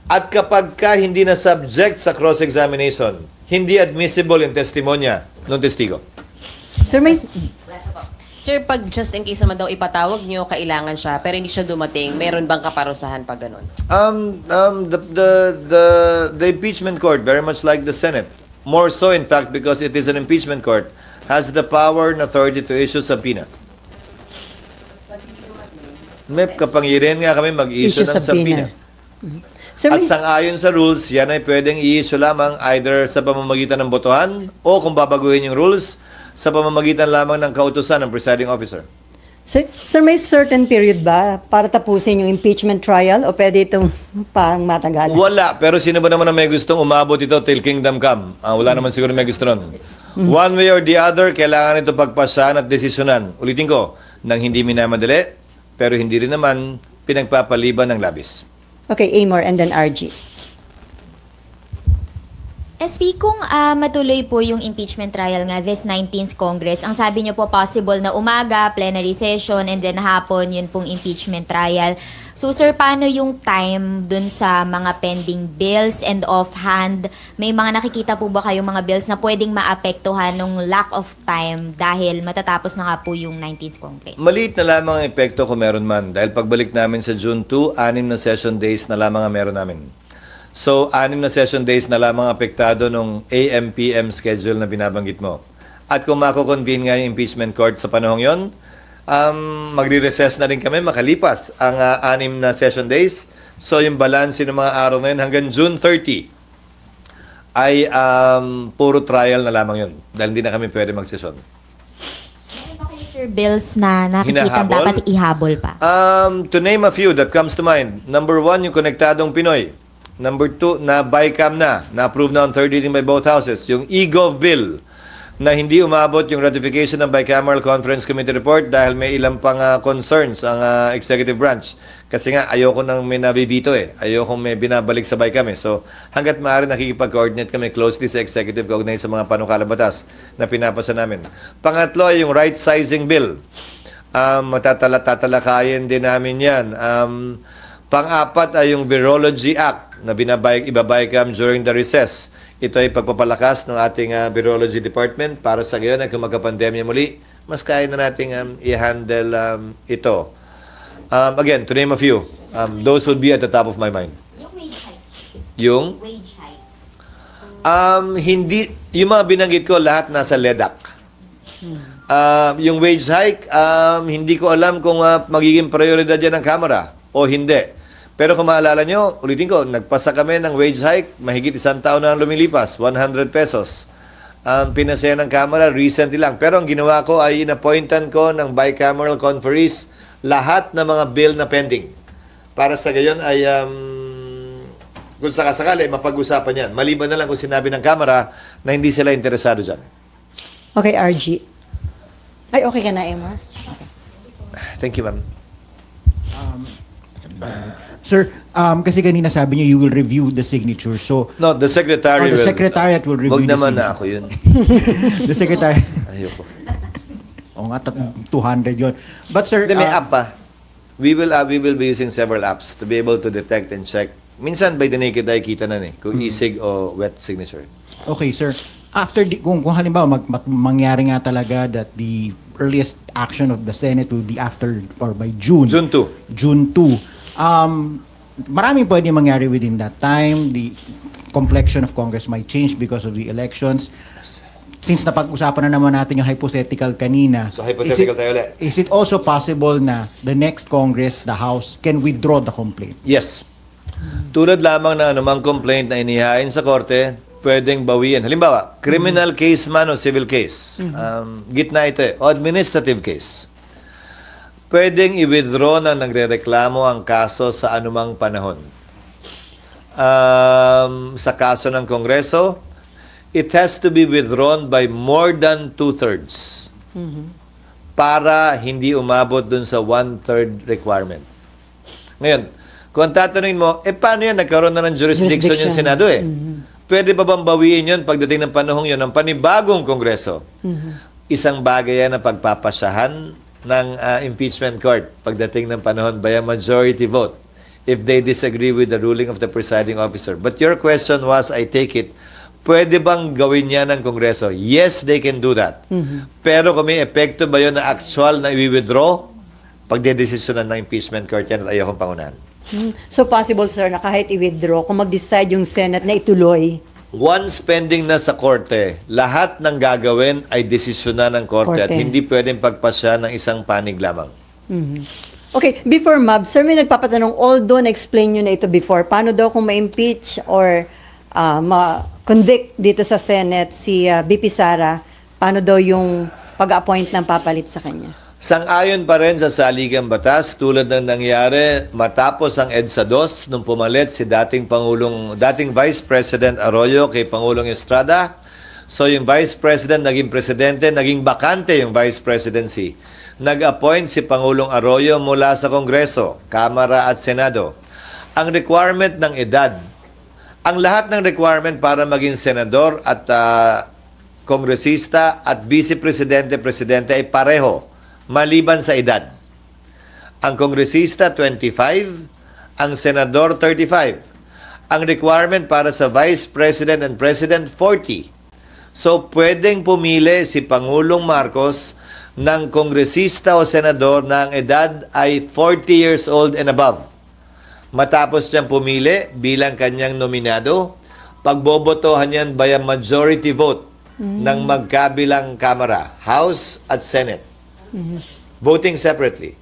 [SPEAKER 1] At kapag ka hindi na subject sa cross-examination, hindi admissible yung testimonya ng testigo.
[SPEAKER 3] Sir, may...
[SPEAKER 4] Sir, pag just in case naman daw ipatawag nyo, kailangan siya, pero hindi siya dumating, meron bang kaparusahan pag ganun?
[SPEAKER 1] The impeachment court, very much like the Senate, more so in fact because it is an impeachment court, has the power and authority to issue subpoena. May kapangyarihan nga kami mag-issue ng subpoena.
[SPEAKER 3] Sir,
[SPEAKER 1] At sang-ayon sa rules, yan ay pwedeng i-issue lamang either sa pamamagitan ng botohan o kung babaguhin yung rules, sa pamamagitan lamang ng kautusan ng presiding officer.
[SPEAKER 3] Sir, may certain period ba para tapusin yung impeachment trial o pwede itong pang matagalan?
[SPEAKER 1] Wala. Pero sino ba naman na may gustong umabot ito till kingdom come? Wala naman siguro may gusto nun. One way or the other, kailangan ito pagpasahan at desisyonan. Ulitin ko, nang hindi minamadali, pero hindi rin naman pinagpapaliban ng labis.
[SPEAKER 3] Okay, Amor and then RG.
[SPEAKER 6] SP, kung matuloy po yung impeachment trial nga this 19th Congress, ang sabi niyo po possible na umaga, plenary session, and then hapon, yun pong impeachment trial. So sir, paano yung time dun sa mga pending bills and offhand? May mga nakikita po ba kayong mga bills na pwedeng maapektuhan ng lack of time dahil matatapos na nga po yung 19th Congress?
[SPEAKER 1] Maliit na lamang ang epekto kung meron man. Dahil pagbalik namin sa June 2, 6 na session days na lamang ang meron namin. So, 6 na session days na lamang apektado nung AM-PM schedule na binabanggit mo. At kung mako-convene nga yung impeachment court sa panahong yon, magre-recess na rin kami makalipas ang 6 na session days. So, yung balance ng mga araw na yun hanggang June 30 ay puro trial na lamang yun. Dahil hindi na kami pwede magsesyon.
[SPEAKER 6] Sir, bills na nakikita
[SPEAKER 1] Hinahabol?
[SPEAKER 6] dapat ihabol pa?
[SPEAKER 1] To name a few that comes to mind. Number 1, yung Konektadong Pinoy. Number 2, na BICAM na-approve na on third reading by both houses. Yung e-gov bill na hindi umabot yung ratification ng Bicameral Conference Committee report dahil may ilang pang concerns ang executive branch. Kasi nga, ayoko nang may nabibito Ayoko may binabalik sa BICAM So, hanggat maaari nakikipag-coordinate kami closely sa executive kaugnay sa mga panukalang batas na pinapasa namin. Pangatlo, yung right-sizing bill. Tatalakayin din namin yan. Pang-apat ay yung Virology Act na ibabaycam during the recess. Ito ay pagpapalakas ng ating Virology Department para sa gayon ay kung magka-pandemya muli, mas kaya na nating i-handle ito. Again, to name a few, those would be at the top of my mind.
[SPEAKER 6] Yung wage hike.
[SPEAKER 1] Yung?
[SPEAKER 6] Wage hike.
[SPEAKER 1] Hindi, yung mga binanggit ko, lahat nasa LEDAC. Yung wage hike, hindi ko alam kung magiging prioridad yan ng Kamara o hindi. Pero kung maalala nyo, ulitin ko, nagpasa kami ng wage hike, mahigit 1 taon na lumilipas, 100 pesos. Pinasaya ng Kamara recently lang. Pero ang ginawa ko ay inappointan ko ng bicameral conferees lahat ng mga bill na pending. Para sa gayon ay, kung sakasakali, mapag-usapan yan. Maliban na lang kung sinabi ng Kamara na hindi sila interesado dyan.
[SPEAKER 3] Okay, RG. Ay, okay ka na, Emma?
[SPEAKER 1] Thank you, ma'am.
[SPEAKER 5] Sir, kasi kanina sabi niyo you will review the signature. So,
[SPEAKER 1] No, the secretary
[SPEAKER 5] the
[SPEAKER 1] will.
[SPEAKER 5] secretariat will review
[SPEAKER 1] Wag
[SPEAKER 5] the
[SPEAKER 1] naman
[SPEAKER 5] signature.
[SPEAKER 1] na ako yun.
[SPEAKER 5] The secretary.
[SPEAKER 1] Ayoko.
[SPEAKER 5] O nga, 200 yun. But sir,
[SPEAKER 1] Hindi, may app pa. We will be using several apps to be able to detect and check. Minsan by the naked eye kita na kung e-sig o wet signature.
[SPEAKER 5] okay sir, after kung halimbawa mangyari nga talaga that the earliest action of the Senate will be after or by June.
[SPEAKER 1] June 2.
[SPEAKER 5] June 2. Maraming pwede mangyari within that time. The complexion of Congress might change because of the elections. Since napag-usapan na naman natin yung hypothetical kanina,
[SPEAKER 1] So, hypothetical tayo ulit.
[SPEAKER 5] is it also possible na the next Congress, the House, can withdraw the complaint?
[SPEAKER 1] Yes. Tulad lamang na anumang complaint na inihain sa korte, pwedeng bawian. Halimbawa, criminal case man o civil case. Gitna ito o administrative case. Pwedeng i-withdraw na nagrereklamo ang kaso sa anumang panahon. Sa kaso ng Kongreso, it has to be withdrawn by more than 2/3 para hindi umabot dun sa 1/3 requirement. Ngayon, kung tatanungin mo, paano yan? Nagkaroon na ng jurisdiction yung Senado Pwede ba bang bawiin yun pagdating ng panahong yun ng panibagong Kongreso? Isang bagay yan na pagpapasyahan ng impeachment court pagdating ng panahon by a majority vote if they disagree with the ruling of the presiding officer. But your question was, I take it, pwede bang gawin niya ng Kongreso? Yes, they can do that. Pero kung may epekto ba yun na actual na i-withdraw, pagdedesisyonan ng impeachment court yan at ayokong pangunahan.
[SPEAKER 3] So possible, sir, na kahit i-withdraw, kung mag-decide yung Senate na ituloy,
[SPEAKER 1] Once pending na sa korte, lahat ng gagawin ay desisyonan ng korte at
[SPEAKER 3] Korte.
[SPEAKER 1] hindi pwedeng pagpasya ng isang panig lamang.
[SPEAKER 3] Okay, before Mab, sir, may nagpapatanong, although na-explain nyo na ito before, paano daw kung ma-impeach or ma-convict dito sa Senate si BP Sara, paano daw yung pag-appoint ng papalit sa kanya?
[SPEAKER 1] Sang-ayon pa rin sa saligang batas tulad ng nangyari matapos ang EDSA 2 nung pumalit si dating Vice President Arroyo kay Pangulong Estrada. So yung Vice President naging presidente, naging bakante yung Vice Presidency. Nag-appoint si Pangulong Arroyo mula sa Kongreso, Kamara at Senado. Ang requirement ng edad Ang lahat ng requirement para maging senador at kongresista at vice-presidente, presidente ay pareho, maliban sa edad. Ang kongresista, 25, ang senador, 35. Ang requirement para sa vice president and president, 40. So, pwedeng pumili si Pangulong Marcos ng kongresista o senador na ang edad ay 40 years old and above. Matapos niyang pumili bilang kanyang nominado, pagbobotohan yan by a majority vote ng magkabilang kamara, House at Senate. Voting separately.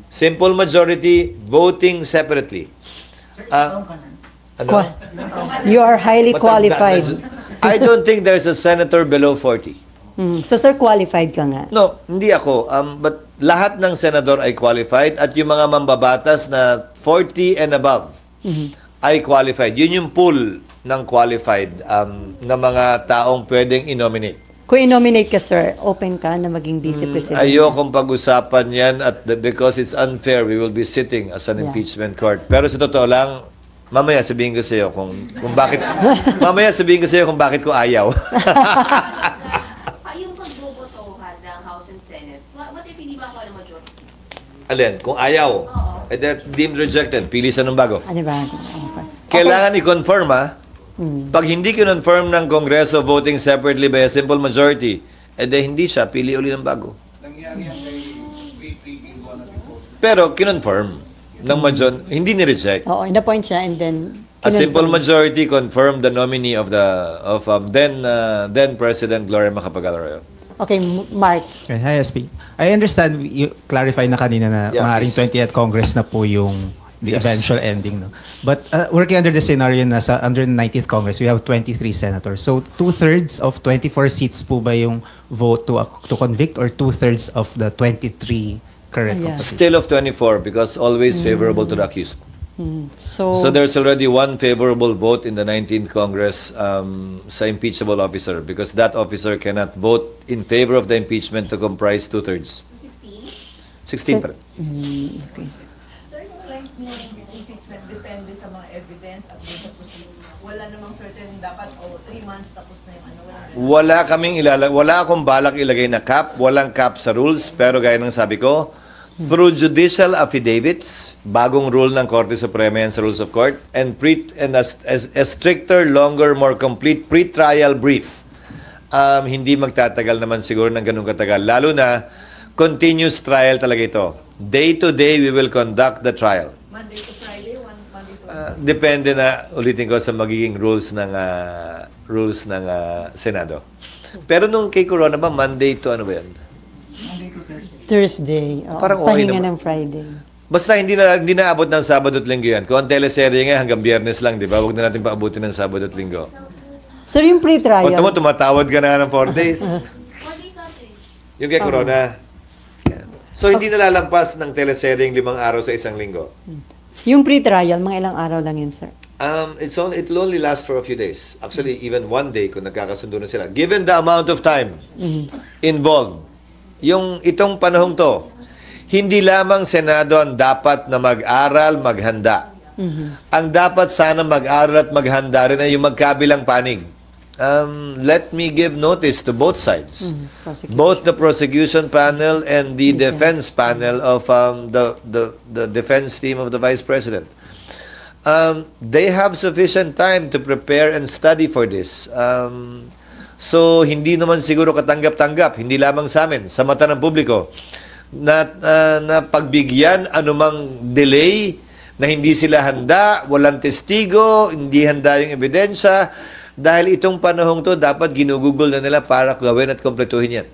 [SPEAKER 1] Simple majority, voting separately. Ano?
[SPEAKER 3] You are highly qualified.
[SPEAKER 1] I don't think there's a senator below 40.
[SPEAKER 3] So, sir, qualified ka nga.
[SPEAKER 1] No, hindi ako. But lahat ng senador ay qualified at yung mga mambabatas na 40 and above ay qualified. Yun yung pool ng qualified na mga taong pwedeng i-nominate.
[SPEAKER 3] Kung i-nominate ka, sir, open ka na maging vice-president.
[SPEAKER 1] Ayokong pag-usapan yan because it's unfair. We will be sitting as an impeachment court. Pero sa totoo lang, mamaya sabihin ko sa iyo kung bakit mamaya sabihin ko sa iyo kung bakit ko ayaw.
[SPEAKER 11] Yung pagbobotohan ng House and Senate, what if hindi ba ako ng majority?
[SPEAKER 1] Alin, kung ayaw, that deemed rejected, pili sa ng bago.
[SPEAKER 3] Ano ba?
[SPEAKER 1] Kailangan i-confirm Pag hindi kinonfirm ng Kongreso voting separately by a simple majority, hindi siya, pili uli ng bago. Pero kinonfirm ng hindi ni-reject.
[SPEAKER 3] Oo, in-appoint siya and then
[SPEAKER 1] A simple majority confirmed the nominee of then President Gloria Macapagal-Arroyo.
[SPEAKER 3] Okay, Mark.
[SPEAKER 12] Okay, hi, SP. I understand you clarify na kanina na maaaring 20th Congress na po yung the eventual ending. No? But working under the scenario na under the 19th Congress, we have 23 senators. So 2/3 of 24 seats po ba yung vote to convict or 2/3 of the 23 current?
[SPEAKER 1] Still of 24 because always favorable to the accused. So there's already one favorable vote in the 19th Congress sa impeachable officer because that officer cannot vote in favor of the impeachment to comprise 2/3. 16 pa rin.
[SPEAKER 3] Okay.
[SPEAKER 8] Sir, yung length ng impeachment depende sa mga evidence at sa proceeding. Wala namang certain dapat 3 months tapos na yung
[SPEAKER 1] Wala akong balak ilagay na cap, walang cap sa rules, pero gaya ng sabi ko, through judicial affidavits, bagong rule ng Korte Suprema yan sa Rules of Court, and a stricter, longer, more complete pre-trial brief. Hindi magtatagal naman siguro ng ganun katagal. Lalo na, continuous trial talaga ito. Day to day, we will conduct the trial.
[SPEAKER 8] Monday to Friday, Monday to
[SPEAKER 1] Depende na, ulitin ko, sa magiging rules ng Senado. Pero nung kay Corona ba, Monday to ano ba yan?
[SPEAKER 3] Thursday.
[SPEAKER 1] Parang okay
[SPEAKER 3] pahinga
[SPEAKER 1] naman.
[SPEAKER 3] ng Friday.
[SPEAKER 1] Basta hindi na abot ng Sabado at Linggo yan. Kung ang teleserye nga hanggang Biyernes lang, di ba? Huwag na natin paabutin ng Sabado at Linggo.
[SPEAKER 3] Sir, yung pre-trial.
[SPEAKER 1] O tumatawad ka na ng 4 days. Yung kay Corona. So, hindi nalalampas ng teleserye 5 araw sa isang linggo.
[SPEAKER 3] Yung pre-trial, mga ilang araw lang yun, sir?
[SPEAKER 1] It will only last for a few days. Actually, even 1 day kung nagkakasundo na sila. Given the amount of time involved, itong panahong to, hindi lamang Senado ang dapat na mag-aral, maghanda. Ang dapat sana mag-aral at maghanda rin ay yung magkabilang panig. Let me give notice to both sides. Both the prosecution panel and the defense panel of the defense team of the Vice President. They have sufficient time to prepare and study for this. So, hindi naman siguro katanggap-tanggap, hindi lamang sa amin, sa mata ng publiko, na pagbigyan anumang delay, na hindi sila handa, walang testigo, hindi handa yung ebidensya, dahil itong panahong to, dapat ginugugol na nila para gawin at kompletuhin yan.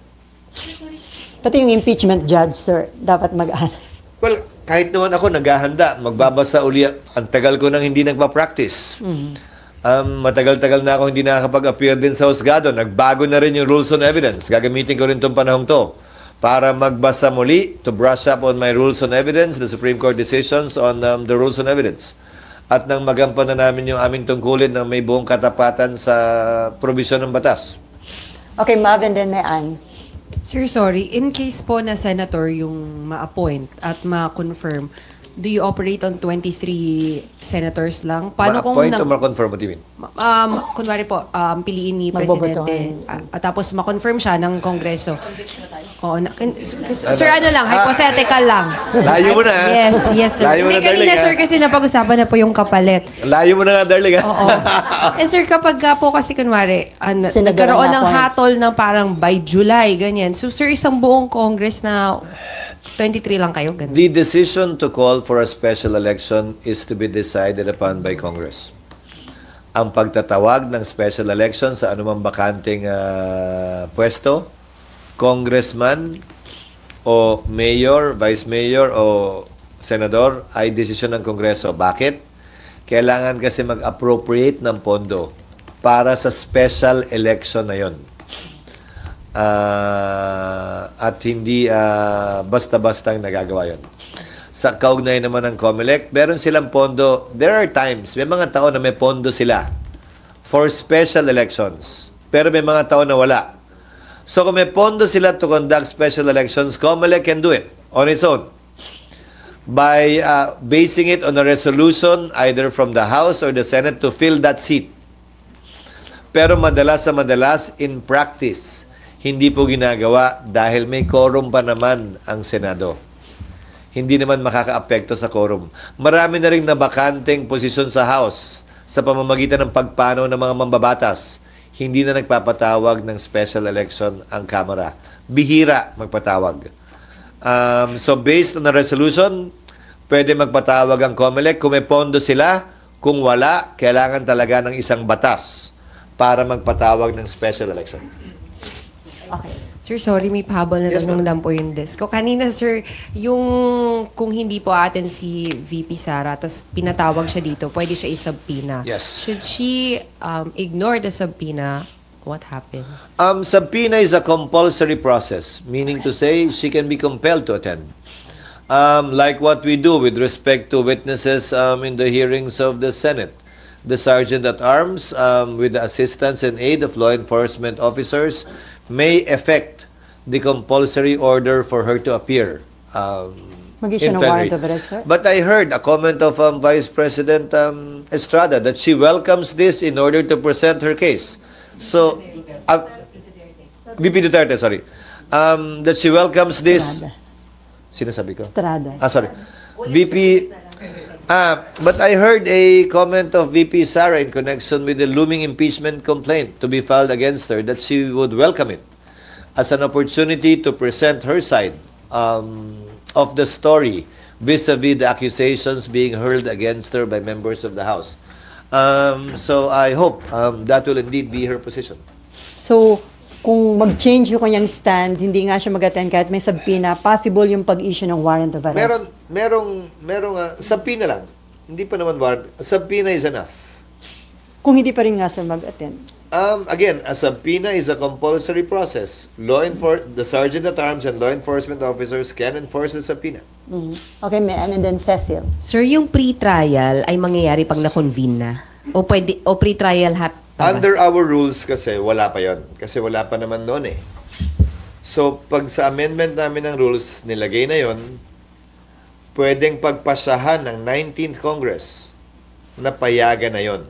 [SPEAKER 3] Pati yung impeachment judge, sir, dapat mag-aral.
[SPEAKER 1] Well, kahit naman ako naghahanda, magbabasa uli, ang tagal ko nang hindi nagpa-practice. Matagal-tagal na ako hindi nakakapag-appear din sa husgado. Nagbago na rin yung rules on evidence. Gagamitin ko rin itong panahong to para magbasa muli, to brush up on my rules on evidence, the Supreme Court decisions on the rules on evidence. At nang magampan na namin yung aming tungkulin na may buong katapatan sa probisyon ng batas.
[SPEAKER 3] Okay, Mav, and then may Ann.
[SPEAKER 4] Sir, sorry. In case po na senator yung ma-appoint at ma-confirm, do you operate on 23 senators lang? Paano kung
[SPEAKER 1] Ma-appoint o ma-confirm? What do you mean?
[SPEAKER 4] Kunwari po, piliin ni
[SPEAKER 3] Magbobotohan.
[SPEAKER 4] Presidente, tapos ma-confirm siya ng Kongreso. Oo, sir, ano lang, hypothetical lang.
[SPEAKER 1] Layo mo na.
[SPEAKER 4] Yes, sir.
[SPEAKER 1] Layo mo na,
[SPEAKER 4] Kanina,
[SPEAKER 1] darling,
[SPEAKER 4] sir, kasi napag-usapan na po yung kapalit.
[SPEAKER 1] Layo mo na nga, darling.
[SPEAKER 4] Oo. And sir, kapag ka po kasi kunwari,
[SPEAKER 3] Senador
[SPEAKER 4] nagkaroon
[SPEAKER 3] na
[SPEAKER 4] ng
[SPEAKER 3] po.
[SPEAKER 4] hatol ng parang by July, ganyan. So sir, isang buong Congress na 23 lang kayo, ganun.
[SPEAKER 1] The decision to call for a special election is to be decided upon by Congress. Ang pagtatawag ng special election sa anumang bakanting pwesto, congressman o mayor, vice mayor o senador ay desisyon ng Kongreso. Bakit? Kailangan kasi mag-appropriate ng pondo para sa special election na yon. At hindi basta-bastang nagagawa yon. Sa kaugnay naman ng COMELEC, meron silang pondo. There are times, may mga taon na may pondo sila for special elections. Pero may mga taon na wala. So kung may pondo sila to conduct special elections, COMELEC can do it on its own by basing it on a resolution either from the House or the Senate to fill that seat. Pero madalas in practice, hindi po ginagawa dahil may quorum pa naman ang Senado. Hindi naman makakaapekto sa quorum. Marami na rin nabakanteng posisyon sa House sa pamamagitan ng pagpanaw ng mga mambabatas. Hindi na nagpapatawag ng special election ang Kamara. Bihira magpatawag. So based on the resolution, pwede magpatawag ang COMELEC kung may pondo sila. Kung wala, kailangan talaga ng isang batas para magpatawag ng special election.
[SPEAKER 4] Okay. Sir, sorry, may pahabol na tanong lang po yung desk ko. Kanina, sir, yung kung hindi po atin si VP Sara, tapos pinatawag siya dito, pwede siya isubpoena.
[SPEAKER 1] Yes.
[SPEAKER 4] Should she ignore the subpoena? What happens?
[SPEAKER 1] Subpoena is a compulsory process, meaning to say she can be compelled to attend. Like what we do with respect to witnesses in the hearings of the Senate. The Sergeant at Arms, with the assistance and aid of law enforcement officers, may effect the compulsory order for her to appear.
[SPEAKER 3] Mag-issue ng warrant of arrest, sir?
[SPEAKER 1] But I heard a comment of Vice President Estrada that she welcomes this in order to present her case. So, VP Duterte, sorry. That she welcomes this. Sinasabi ko?
[SPEAKER 3] Estrada.
[SPEAKER 1] Sorry. VP. But I heard a comment of VP Sara in connection with the looming impeachment complaint to be filed against her that she would welcome it as an opportunity to present her side of the story vis-a-vis the accusations being hurled against her by members of the House. So I hope that will indeed be her position.
[SPEAKER 3] So, kung mag-change yung kanyang stand, hindi nga siya mag-attend kahit may subpoena, possible yung pag-issue ng warrant of arrest?
[SPEAKER 1] Merong subpoena lang. Hindi pa naman warrant. Subpoena is enough.
[SPEAKER 3] Kung hindi pa rin nga siya mag-attend?
[SPEAKER 1] Again, a subpoena is a compulsory process. The Sergeant at Arms and law enforcement officers can enforce the subpoena.
[SPEAKER 3] Okay, Mean, and then Cecil.
[SPEAKER 13] Sir, yung pre-trial ay mangyayari pag na-convene na? O pre-trial
[SPEAKER 1] Under our rules kasi, wala pa yon. Kasi wala pa naman noon eh. So, pag sa amendment namin ng rules, nilagay na yon, pwedeng pagpasahan ng 19th Congress na payagan na yon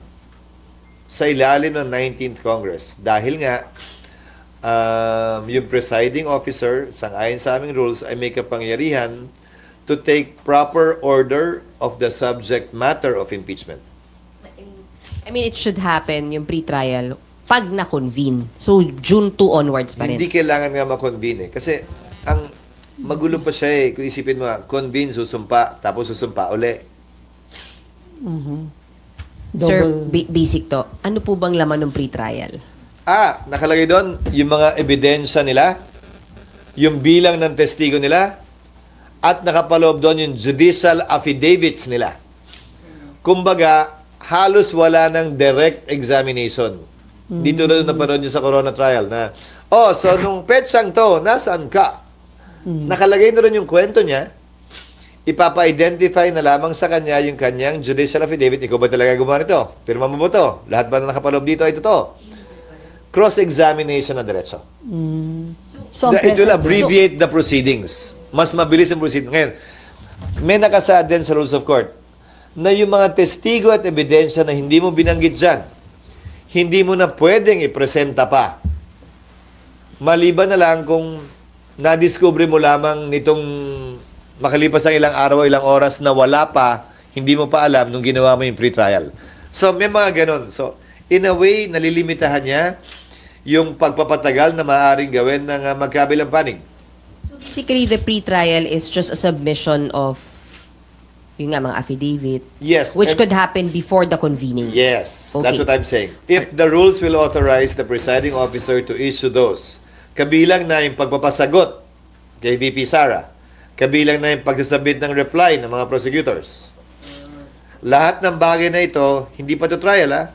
[SPEAKER 1] sa ilalim ng 19th Congress. Dahil nga, yung presiding officer, sang-ayon sa aming rules, ay may kapangyarihan to take proper order of the subject matter of impeachment.
[SPEAKER 13] I mean, it should happen, yung pre-trial, pag na-convene. So, June 2 onwards pa rin.
[SPEAKER 1] Hindi kailangan nga ma-convene eh. Kasi, ang magulo pa siya eh. Kung isipin mo, convene, susumpa, tapos susumpa uli.
[SPEAKER 13] Sir, basic to. Ano po bang laman ng pre-trial?
[SPEAKER 1] Nakalagay doon, yung mga ebidensya nila, yung bilang ng testigo nila, at nakapaloob doon yung judicial affidavits nila. Kumbaga, halos wala ng direct examination. Dito na napanood nyo sa Corona trial na, so nung petsang to, nasaan ka? Nakalagay na rin yung kwento niya, ipapa-identify na lamang sa kanya yung kanyang judicial affidavit. Ikaw ba talaga gumawa nito? Pirma mo ba ito? Lahat ba na nakapaloob dito ay totoo? Cross-examination na diretso.
[SPEAKER 3] So,
[SPEAKER 1] It will abbreviate the proceedings. Mas mabilis ang proceedings. Ngayon, may nakasaad din sa Rules of Court na yung mga testigo at ebidensya na hindi mo binanggit dyan, hindi mo na pwedeng ipresenta pa. Maliban na lang kung nadiscover mo lamang nitong makalipas ang ilang araw o ilang oras na wala pa, hindi mo pa alam nung ginawa mo yung pre-trial. So, may mga ganon. So, in a way, nalilimitahan niya yung pagpapatagal na maaaring gawin ng magkabilang panig.
[SPEAKER 13] Basically, the pre-trial is just a submission of yung nga mga affidavit.
[SPEAKER 1] Yes.
[SPEAKER 13] Which could happen before the convening.
[SPEAKER 1] Yes.
[SPEAKER 13] Okay.
[SPEAKER 1] That's what I'm saying. If the rules will authorize the presiding officer to issue those, kabilang na yung pagpapasagot kay VP Sara, kabilang na yung pagsasabit ng reply ng mga prosecutors. Lahat ng bagay na ito, hindi pa to trial,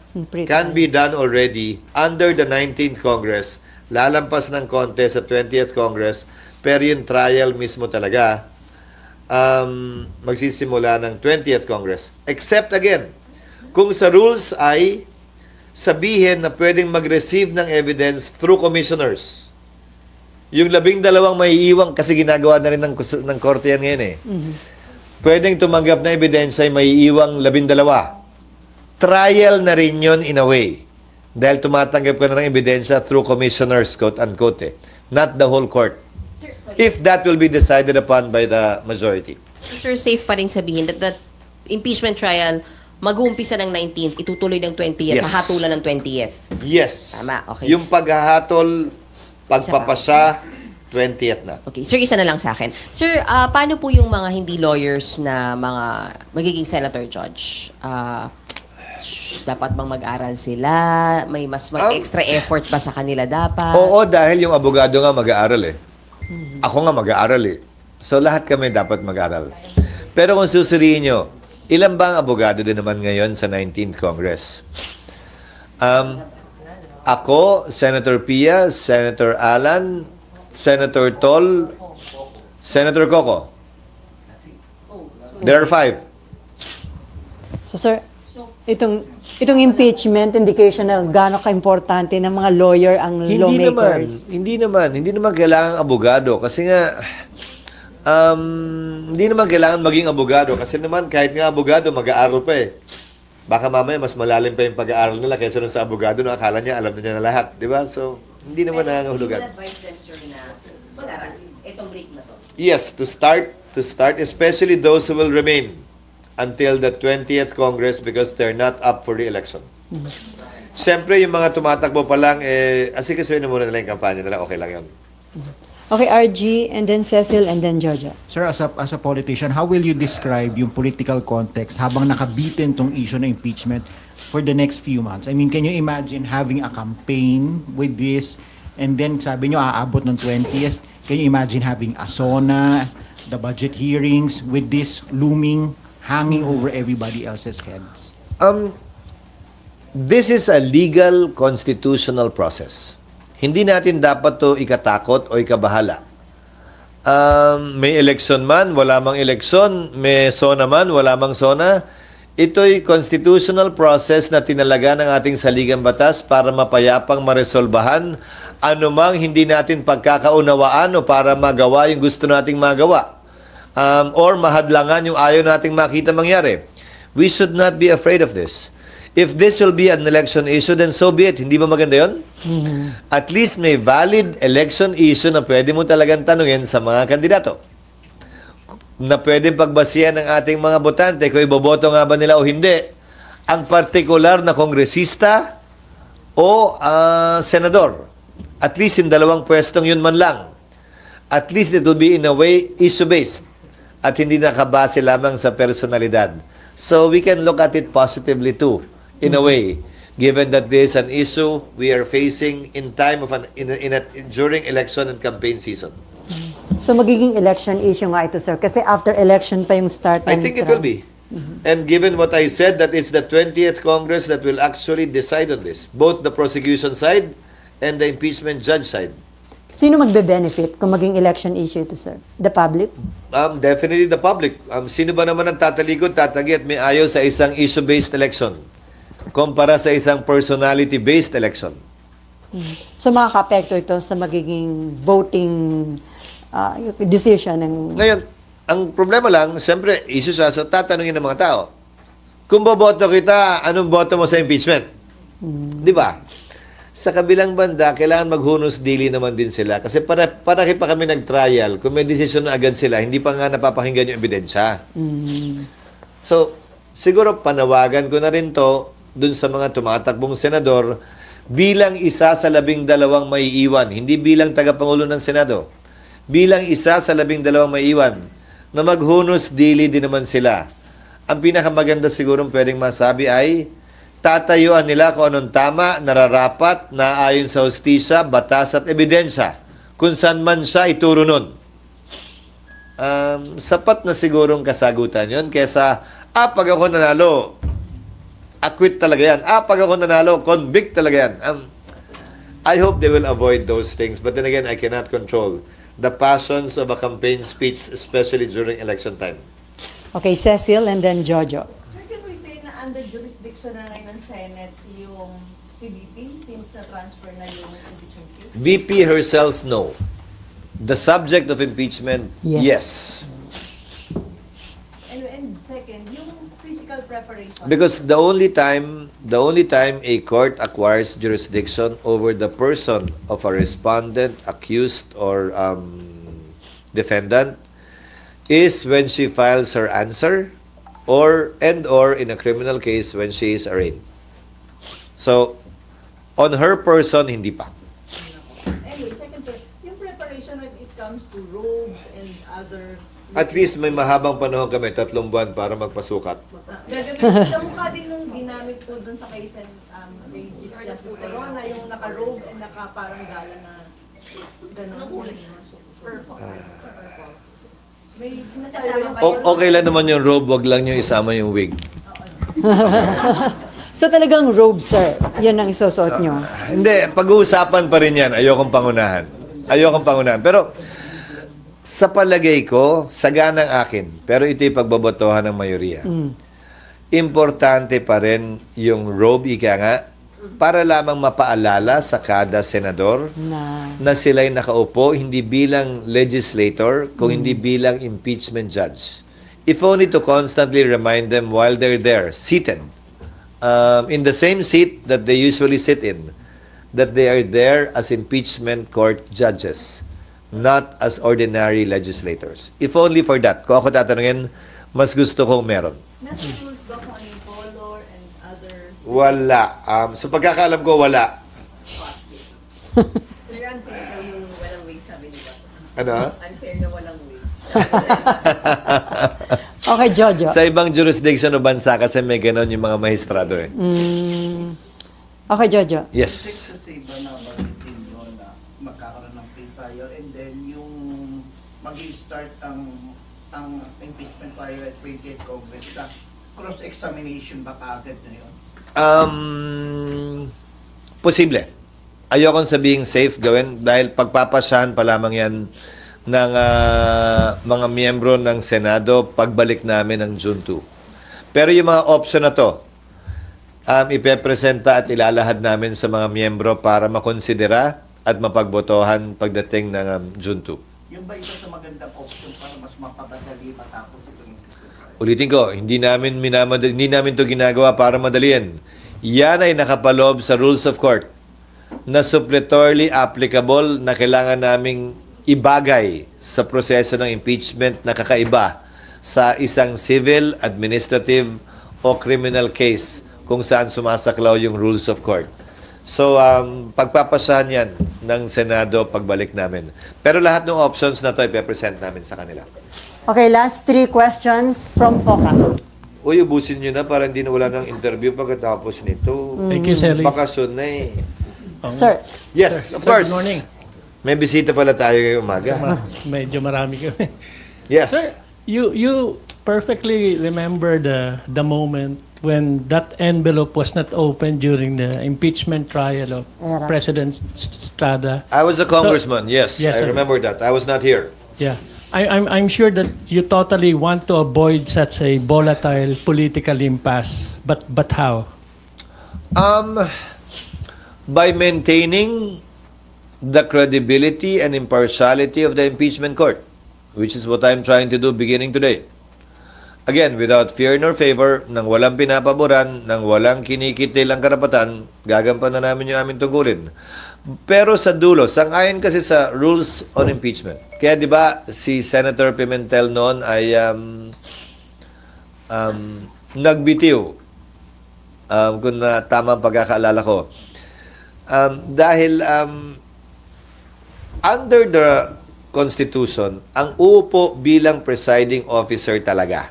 [SPEAKER 1] can be done already under the 19th Congress. Lalampas ng konti sa 20th Congress, pero yung trial mismo talaga, magsisimula ng 20th Congress. Except again, kung sa rules ay sabihin na pwedeng mag-receive ng evidence through commissioners. Yung 12 may iiwang, kasi ginagawa na rin ng korte yan ngayon eh. Pwedeng tumanggap na ebidensya ay may iiwang 12. Trial na rin yun in a way. Dahil tumatanggap ka na ng ebidensya through commissioners, quote-unquote eh. Not the whole court. If that will be decided upon by the majority.
[SPEAKER 13] Sir, safe pa rin sabihin that the impeachment trial mag-uumpisa ng 19th, itutuloy ng 20th,
[SPEAKER 1] Yes.
[SPEAKER 13] hahatulan ng 20th.
[SPEAKER 1] Yes.
[SPEAKER 13] Tama, okay.
[SPEAKER 1] Yung paghahatol, pagpapasa, 20th na.
[SPEAKER 13] Okay, sir, isa na lang sa akin. Sir, paano po yung mga hindi lawyers na mga magiging senator judge? Dapat bang mag-aral sila? May mas extra effort ba sa kanila dapat?
[SPEAKER 1] Oo, dahil yung abogado nga mag-aaral eh. Ako nga mag-aaral eh. So lahat kami dapat mag-aral. Pero kung susuriin nyo, ilan ba ang abogado din naman ngayon sa 19th Congress? Ako, Senator Pia, Senator Alan, Senator Tol, Senator Coco. There are 5.
[SPEAKER 3] So sir, itong impeachment indication na gaano ka-importante ng mga lawyer ang lawmakers.
[SPEAKER 1] Hindi naman kailangan abogado kasi nga hindi naman kailangan maging abogado kasi naman kahit nga abogado mag-aaral pa eh. Baka mamaya mas malalim pa yung pag-aaral nila kaysa sa abogado na akala niya alam na niya na lahat, di ba? So, hindi naman nangangahulugan.
[SPEAKER 13] Advise them, sir, na mag-aral itong break na to.
[SPEAKER 1] Yes, to start, especially those who will remain until the 20th Congress because they're not up for re-election. Siyempre, yung mga tumatakbo pa lang, asikasuhin na muna nila yung kampanya nila, okay lang yun.
[SPEAKER 3] Okay, RG, and then Cecil, and then Georgia.
[SPEAKER 5] Sir, as a politician, how will you describe yung political context habang nakabitin tong issue na impeachment for the next few months? I mean, can you imagine having a campaign with this and then sabi nyo, aabot ng 20th? Can you imagine having a SONA, the budget hearings with this looming, hanging over everybody else's heads?
[SPEAKER 1] This is a legal constitutional process. Hindi natin dapat to ikatakot o ikabahala. May election man, wala mang election, may SONA man, wala mang SONA. Ito'y constitutional process na tinalaga ng ating saligang batas para mapayapang maresolbahan anumang hindi natin pagkakaunawaan o para magawa yung gusto nating magawa. Or mahadlangan yung ayaw nating makita mangyari. We should not be afraid of this. If this will be an election issue, then so be it. Hindi ba maganda yun? At least may valid election issue na pwede mo talagang tanungin sa mga kandidato. Na pwedeng pagbasihan ng ating mga botante kung iboboto nga ba nila o hindi. Ang partikular na kongresista o senador. At least yung dalawang pwestong yun man lang. At least it will be in a way issue-based. At hindi nakabase lamang sa personalidad. So we can look at it positively too, in a way, given that this is an issue we are facing in time of during election and campaign season.
[SPEAKER 3] So magiging election issue nga ito, sir. Kasi after election pa yung start.
[SPEAKER 1] I think it will be. And given what I said, that it's the 20th Congress that will actually decide on this, both the prosecution side and the impeachment judge side.
[SPEAKER 3] Sino magbe-benefit kung maging election issue ito, sir? The public?
[SPEAKER 1] Definitely the public. Sino ba naman ang tatalikod, tatagi at may ayaw sa isang issue-based election kumpara sa isang personality-based election?
[SPEAKER 3] So makaka-apekto ito sa magiging voting decision ng...
[SPEAKER 1] Ngayon, Ang problema lang, siyempre, issue siya, so tatanungin ng mga tao. Kung boboto kita, anong boto mo sa impeachment? Di ba? Sa kabilang banda, kailangan maghunos dili naman din sila. Kasi para pa kami nag-trial, kung may desisyon na agad sila, hindi pa nga napapakinggan yung ebidensya. So, siguro panawagan ko na rin to dun sa mga tumatakbong senador bilang isa sa 12 maiiwan, hindi bilang tagapangulo ng Senado. Bilang isa sa 12 maiiwan, na maghunos dili din naman sila. Ang pinakamaganda siguro pwedeng masabi ay tatayuan nila kung anong tama, nararapat, na ayon sa hustisya, batas at ebidensya. Kung saan man siya ituro nun. Sapat na sigurong kasagutan yon kesa, pag ako nanalo, acquit talaga yan. Pag ako nanalo, convict talaga yan. I hope they will avoid those things. But then again, I cannot control the passions of a campaign speech, especially during election time.
[SPEAKER 3] Okay, Cecil and then Jojo.
[SPEAKER 8] Sir, can we say na under jurisdiction na ngayon ng Senate yung CBP since na-transfer na yung impeachment case?
[SPEAKER 1] VP herself, no. The subject of impeachment, yes.
[SPEAKER 8] And second, yung physical preparation.
[SPEAKER 1] Because the only time a court acquires jurisdiction over the person of a respondent, accused, or defendant is when she files her answer or in a criminal case when she is arraigned. So, on her person, hindi pa.
[SPEAKER 8] Anyway, second, sir, yung preparation when it comes to robes and other...
[SPEAKER 1] At least may mahabang panahon kami, 3 buwan para magpasukat.
[SPEAKER 8] Kamukha din nung ginamit ko dun sa case Chief Justice Corona, yung naka-robe and naka-parang gala na gano'n. May sinasabi
[SPEAKER 1] Okay lang naman yung robe, wag lang yung isama yung wig.
[SPEAKER 3] So talagang robe, sir. Yan ang isusuot nyo.
[SPEAKER 1] Hindi, pag-uusapan pa rin yan. Ayokong pangunahan. Pero, sa palagay ko, saganang akin. Pero ito yung pagbabotohan ng mayoriya. Importante pa rin yung robe, ika nga, para lamang mapaalala sa kada senador na sila'y nakaupo, hindi bilang legislator, kung hindi bilang impeachment judge. If only to constantly remind them while they're there, seated, in the same seat that they usually sit in, that they are there as impeachment court judges, not as ordinary legislators. If only for that. Kung ako tatanungin, mas gusto kong meron.
[SPEAKER 8] Nasa rules ba kung ano yung color and others?
[SPEAKER 1] Wala. Sa pagkakaalam ko, wala.
[SPEAKER 11] Sir, unfair daw yung walang wig, sabi nila.
[SPEAKER 1] Ano?
[SPEAKER 11] Unfair na walang wig.
[SPEAKER 3] Okay, Jojo.
[SPEAKER 1] Sa ibang jurisdiction o bansa kasi may ganon yung mga maestrado eh.
[SPEAKER 3] Okay, Jojo.
[SPEAKER 1] Yes.
[SPEAKER 14] Sa iba na balitin nyo na magkakaroon ng pre-trial and then yung mag-i-start ang impeachment trial at 28th Congress na cross-examination ba kagad na yun?
[SPEAKER 1] Posible. Ayokong sabihing safe gawin dahil pagpapasyahan pa lamang yan ng mga miyembro ng Senado pagbalik namin ng June 2. Pero yung mga option na to, ipepresenta at ilalahad namin sa mga miyembro para makonsidera at mapagbotohan pagdating ng June 2.
[SPEAKER 14] Yung ba isa sa magandang option para mas mapapadali matapos itong
[SPEAKER 1] Ulitin ko, hindi namin to ginagawa para madaliin. Yan ay nakapaloob sa rules of court na suppletorily applicable na kailangan naming ibagay sa proseso ng impeachment na kakaiba sa isang civil, administrative o criminal case kung saan sumasaklaw yung rules of court. So, pagpapasahan yan ng Senado pagbalik namin. Pero lahat ng options na to ipepresent namin sa kanila.
[SPEAKER 3] Okay, last 3 questions from Poca.
[SPEAKER 1] Uy, ubusin nyo na para hindi na wala ng interview pagkatapos nito.
[SPEAKER 15] Thank you, Sally.
[SPEAKER 1] Bakasyon na eh.
[SPEAKER 3] Sir.
[SPEAKER 1] Yes, of course.
[SPEAKER 15] Good morning.
[SPEAKER 1] May bisita pala tayo ngayong umaga.
[SPEAKER 15] Medyo marami kami.
[SPEAKER 1] Yes.
[SPEAKER 15] Sir, you perfectly remember the moment when that envelope was not opened during the impeachment trial of President Estrada.
[SPEAKER 1] I was a congressman, yes. I remember that. I was not here.
[SPEAKER 15] Yeah. I'm sure that you totally want to avoid such a volatile political impasse. But how?
[SPEAKER 1] By maintaining the credibility and impartiality of the impeachment court. which is what I'm trying to do beginning today. Again, without fear nor favor, nang walang pinapaboran, nang walang kinikitilang karapatan, gagampan na namin yung aming tungkulin. Pero sa dulo, sang-ayon kasi sa rules on impeachment. Kaya di ba si Senator Pimentel noon ay nagbitiw, kung tama ang pagkakaalala ko. Dahil under the Constitution, ang uupo bilang presiding officer talaga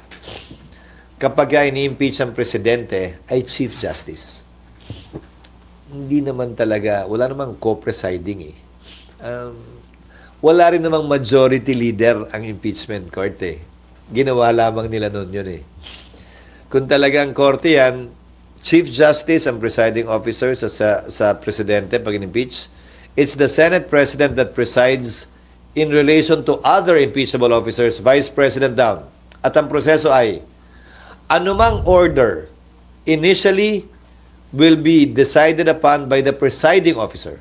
[SPEAKER 1] kapag ini-impeach ang presidente ay Chief Justice. Hindi naman talaga, wala namang co-presiding eh. Wala rin namang majority leader ang impeachment court eh. Ginawa lamang nila noon yun eh. Kung talagang korte yan, Chief Justice ang presiding officer sa presidente pag in-impeach. It's the Senate President that presides in relation to other impeachable officers, Vice President down. At ang proseso ay, anumang order initially will be decided upon by the presiding officer.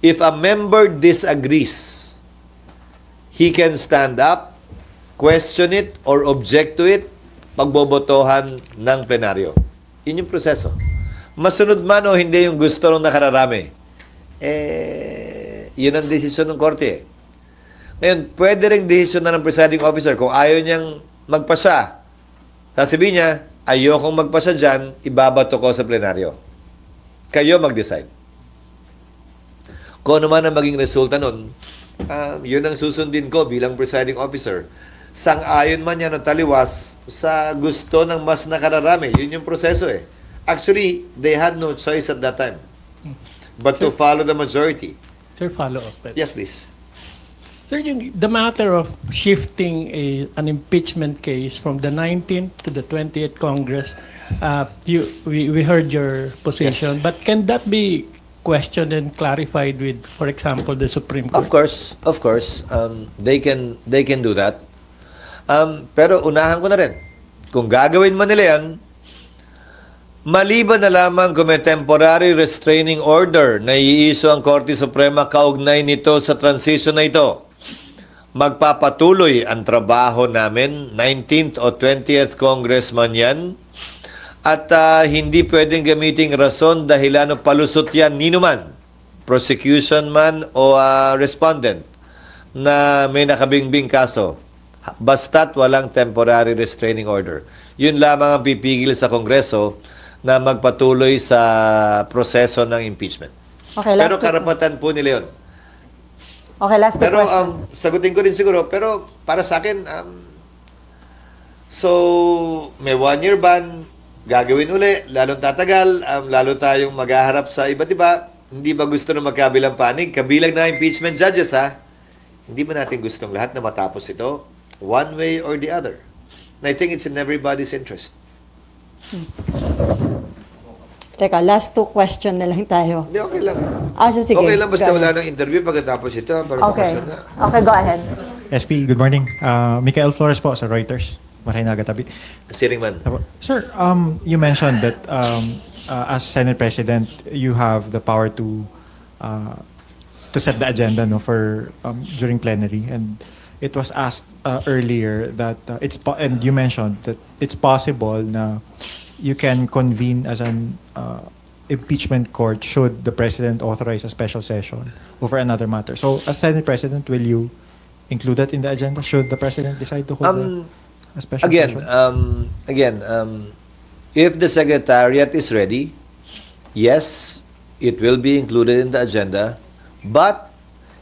[SPEAKER 1] If a member disagrees, he can stand up, question it, or object to it, pagbobotohan ng plenaryo. Yun yung proseso. Masunod man o hindi yung gusto ng nakararami, yun ang desisyon ng korte. Ngayon, pwede rin desisyon na ng presiding officer kung ayaw niyang magpasya. Sasabihin niya, ayokong magpasya dyan, ibabato ko sa plenaryo. Kayo mag-decide. Kung ano man ang maging resulta nun, yun ang susundin ko bilang presiding officer. Sang-ayon man yan o taliwas sa gusto ng mas nakararami. Yun yung proseso eh. Actually, they had no choice at that time but to follow the majority.
[SPEAKER 15] Sir, follow up.
[SPEAKER 1] Yes, please.
[SPEAKER 15] Sir, the matter of shifting an impeachment case from the 19th to the 20th Congress, we heard your position, yes. But can that be questioned and clarified with, for example, the Supreme Court?
[SPEAKER 1] Of course. They can do that. Pero unahan ko na rin. Kung gagawin man nila yan, maliban na lamang kung may temporary restraining order na i-issue ang Korte Suprema kaugnay nito sa transition na ito, magpapatuloy ang trabaho namin, 19th o 20th Congress man yan, at hindi pwedeng gamiting rason dahilan o palusot yan ninuman, prosecution man o respondent na may nakabingbing kaso, basta't walang temporary restraining order. Yun lamang ang pipigil sa Kongreso na magpatuloy sa proseso ng impeachment.
[SPEAKER 3] Okay,
[SPEAKER 1] pero karapatan po nila yun.
[SPEAKER 3] Okay, last
[SPEAKER 1] pero,
[SPEAKER 3] question.
[SPEAKER 1] sagutin ko rin siguro, pero para sa akin, so, may 1-year ban, gagawin uli, lalong tatagal, lalo tayong maghaharap sa iba't iba. Hindi ba gusto na magkabilang panig? Kabilang na impeachment judges, ha? Hindi ba natin gustong lahat na matapos ito? One way or the other. And I think it's in everybody's interest.
[SPEAKER 3] Teka, last 2 question na lang tayo.
[SPEAKER 1] Hindi, okay lang.
[SPEAKER 3] Sige.
[SPEAKER 1] Okay lang, basta wala ng interview pagkatapos ito. Para
[SPEAKER 3] okay.
[SPEAKER 1] Na.
[SPEAKER 3] Okay, go ahead.
[SPEAKER 12] SP, good morning. Michael Flores po sa Reuters. Maray Nagatabi.
[SPEAKER 1] Siringman.
[SPEAKER 12] Sir, you mentioned that as Senate President, you have the power to set the agenda for during plenary, and it was asked earlier that and you mentioned that it's possible na you can convene as an impeachment court should the President authorize a special session over another matter. So, as Senate President, will you include that in the agenda should the President decide to hold a special session?
[SPEAKER 1] If the Secretariat is ready, yes, it will be included in the agenda, but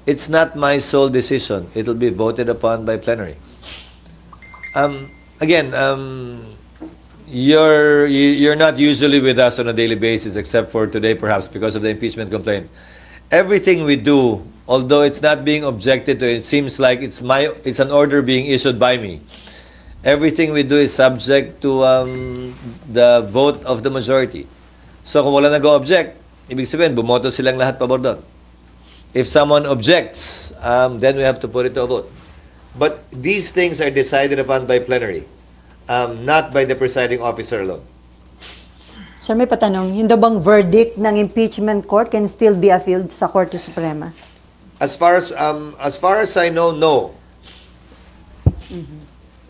[SPEAKER 1] it's not my sole decision. It will be voted upon by plenary. You're not usually with us on a daily basis, except for today, perhaps because of the impeachment complaint. Everything we do, although it's not being objected to, it seems like it's an order being issued by me. Everything we do is subject to the vote of the majority. So kung wala nag-object, ibig sabihin, bumoto silang lahat pabor doon. If someone objects, then we have to put it to a vote. But these things are decided upon by plenary, not by the presiding officer alone.
[SPEAKER 3] Sir, may patanong, hindi bang verdict ng impeachment court can still be appealed sa Korte Suprema?
[SPEAKER 1] As far as I know, no.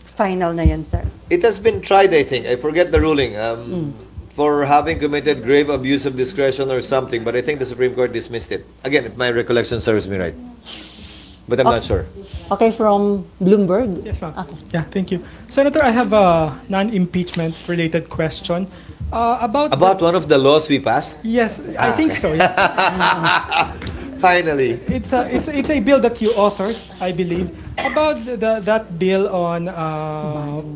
[SPEAKER 3] Final na yun, sir.
[SPEAKER 1] It has been tried, I think. I forget the ruling. For having committed grave abuse of discretion or something, but I think the Supreme Court dismissed it. Again, if my recollection serves me right. But I'm not sure.
[SPEAKER 3] Okay, from Bloomberg.
[SPEAKER 16] Yes, ma'am. Yeah, thank you. Senator, I have a non-impeachment related question. About
[SPEAKER 1] one of the laws we passed?
[SPEAKER 16] Yes, I think so. Yeah.
[SPEAKER 1] Finally.
[SPEAKER 16] It's a bill that you authored, I believe, about that bill on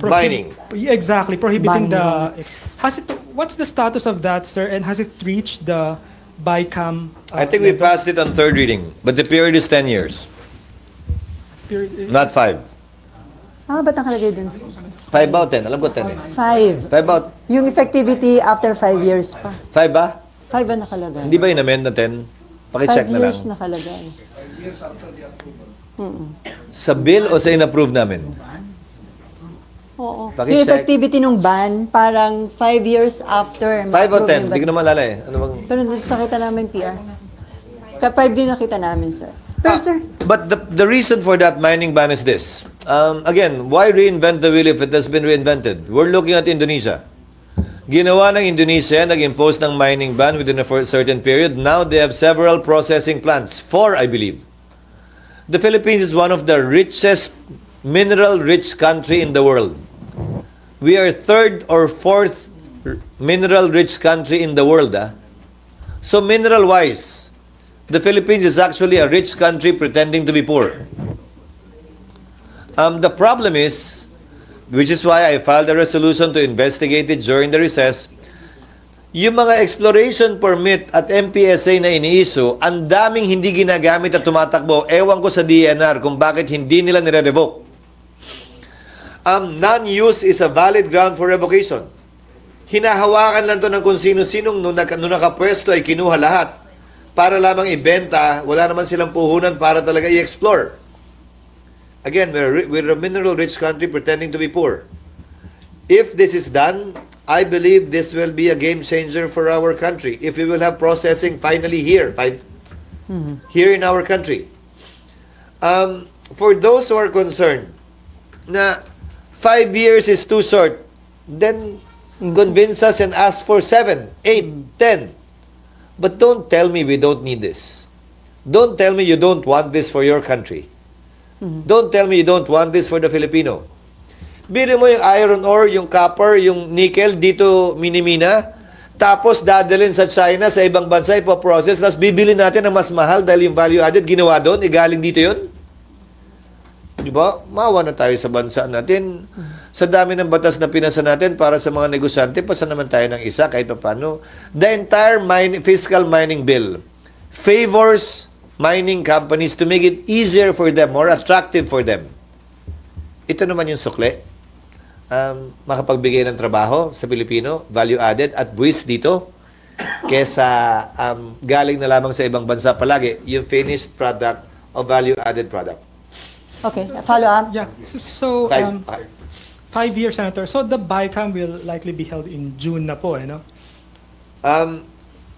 [SPEAKER 1] mining.
[SPEAKER 16] Exactly, prohibiting what's the status of that, sir, and has it reached the BICAM?
[SPEAKER 1] I think we passed it on third reading, but the period is 10 years. Not 5.
[SPEAKER 3] Ba't nakalagay dun?
[SPEAKER 1] 5 ba o 10? Alam ko 10 eh.
[SPEAKER 3] 5.
[SPEAKER 1] 5 ba?
[SPEAKER 3] Yung effectivity after 5 years pa.
[SPEAKER 1] 5 ba?
[SPEAKER 3] 5 ba nakalagay?
[SPEAKER 1] Hindi ba in-amend na 10? Pakicheck na lang.
[SPEAKER 3] 5 years nakalagay.
[SPEAKER 1] Sa bill o sa in-approve namin?
[SPEAKER 3] Oo.
[SPEAKER 1] Pakicheck.
[SPEAKER 3] Yung effectivity ng ban, parang 5 years after.
[SPEAKER 1] 5 o 10? Hindi ko na maalala eh. Ano bang...
[SPEAKER 3] Pero doon sa nakita namin, PR. Kaya 5 din nakita namin, sir. Pero, sir,
[SPEAKER 1] But the reason for that mining ban is this. Again, why reinvent the wheel if it has been reinvented? We're looking at Indonesia. Ginawa ng Indonesia, nag-impose ng mining ban within a certain period. Now they have several processing plants. 4, I believe. The Philippines is one of the richest mineral-rich country in the world. We are 3rd or 4th mineral-rich country in the world. So mineral-wise, the Philippines is actually a rich country pretending to be poor. The problem is, which is why I filed a resolution to investigate it during the recess, yung mga exploration permit at MPSA na ini-issue, ang daming hindi ginagamit at tumatakbo. Ewan ko sa DNR kung bakit hindi nila nire-revoke. Non-use is a valid ground for revocation. Hinahawakan lang to ng kung sino-sinong nung nakapwesto ay kinuha lahat para lamang ibenta, wala naman silang puhunan para talaga i-explore. Again, we're a mineral-rich country pretending to be poor. If this is done, I believe this will be a game changer for our country. If we will have processing finally here in our country. For those who are concerned na 5 years is too short, then convince us and ask for 7, 8, 10. But don't tell me we don't need this. Don't tell me you don't want this for your country. Don't tell me you don't want this for the Filipino. Bili mo yung iron ore, yung copper, yung nickel dito minimina, tapos dadalhin sa China, sa ibang bansa, ipoprocess, tapos bibili natin ng mas mahal dahil yung value added ginawa doon, galing dito yun. Di ba? Maawa na tayo sa bansa natin. Sa dami ng batas na pinasa natin para sa mga negosyante, pasa naman tayo ng isa kahit pa paano. The entire fiscal mining bill favors mining companies to make it easier for them, more attractive for them. Ito naman yung sukle. Makapagbigay ng trabaho sa Pilipino, value added at buwis dito, kesa galing na lamang sa ibang bansa palagi, yung finished product o value added product.
[SPEAKER 3] Okay, follow up.
[SPEAKER 16] Yeah, so 5 years, Senator. So the BICAM will likely be held in June na po, no?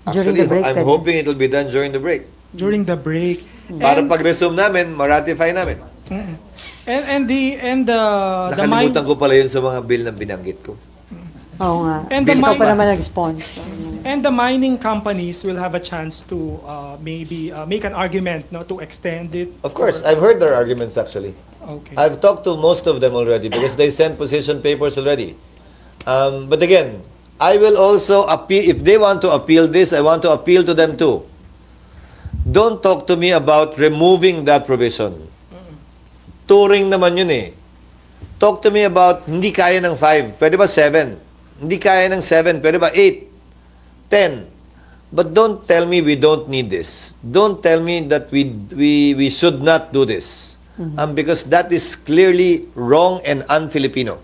[SPEAKER 1] Actually, I'm hoping it will be done during the break.
[SPEAKER 16] During the break.
[SPEAKER 1] Para pag-resume namin, ma-ratify namin.
[SPEAKER 16] And the
[SPEAKER 1] Nakalimutan ko pala yun sa mga bill na binanggit ko.
[SPEAKER 3] Oo nga.
[SPEAKER 16] And
[SPEAKER 3] Ikaw pa naman nag-sponsor.
[SPEAKER 16] And the mining companies will have a chance to maybe make an argument, no, to extend it.
[SPEAKER 1] Of course, I've heard their arguments actually.
[SPEAKER 16] Okay.
[SPEAKER 1] I've talked to most of them already because they sent position papers already. But again, I will also appeal, if they want to appeal this, I want to appeal to them too. Don't talk to me about removing that provision. Touring naman yun eh. Talk to me about hindi kaya ng 5, pwede ba 7? Hindi kaya ng 7, pwede ba 8, 10? But don't tell me we don't need this. Don't tell me that we should not do this. Because that is clearly wrong and un-Filipino.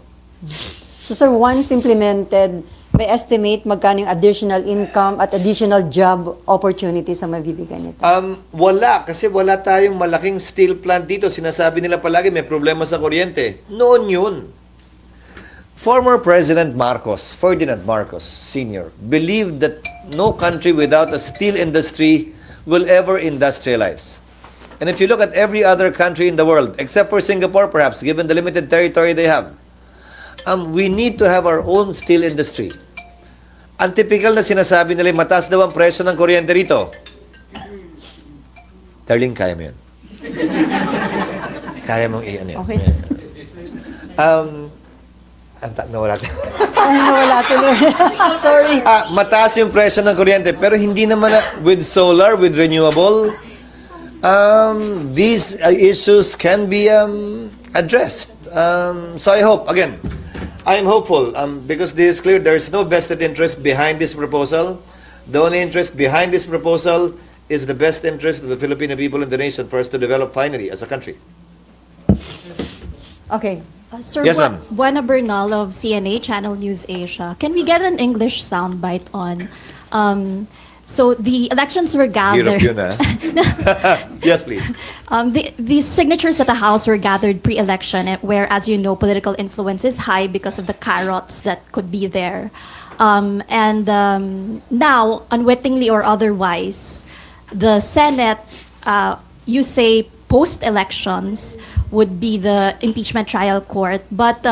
[SPEAKER 3] So sir, once implemented, may estimate magkano yung additional income at additional job opportunities ang mabibigay nito?
[SPEAKER 1] Wala, kasi wala tayong malaking steel plant dito. Sinasabi nila palagi may problema sa kuryente. Noon yun. Former President Marcos, Ferdinand Marcos Sr., believed that no country without a steel industry will ever industrialize. And if you look at every other country in the world, except for Singapore perhaps, given the limited territory they have, we need to have our own steel industry. Ang typical na sinasabi nila, mataas daw ang presyo ng kuryente rito. Darling, kaya mo yun. Kaya mong i-ano yun.
[SPEAKER 3] Okay.
[SPEAKER 1] Nawala
[SPEAKER 3] Nawala tuloy. Sorry.
[SPEAKER 1] Mataas yung presyo ng kuryente, pero hindi naman with solar, with renewable, these issues can be addressed. So I hope, again, I'm hopeful because this is clear there's no vested interest behind this proposal. The only interest behind this proposal is the best interest of the Filipino people and the nation for us to develop finally as a country.
[SPEAKER 3] Okay.
[SPEAKER 17] Sir,
[SPEAKER 1] Yes, ma'am.
[SPEAKER 17] Buena Bernal of CNA Channel News Asia. Can we get an English soundbite on? So the elections were gathered.
[SPEAKER 1] Hirap yun, Yes, please.
[SPEAKER 17] The signatures at the House were gathered pre-election, where, as you know, political influence is high because of the carrots that could be there. Now, unwittingly or otherwise, the Senate, you say post-elections would be the impeachment trial court, but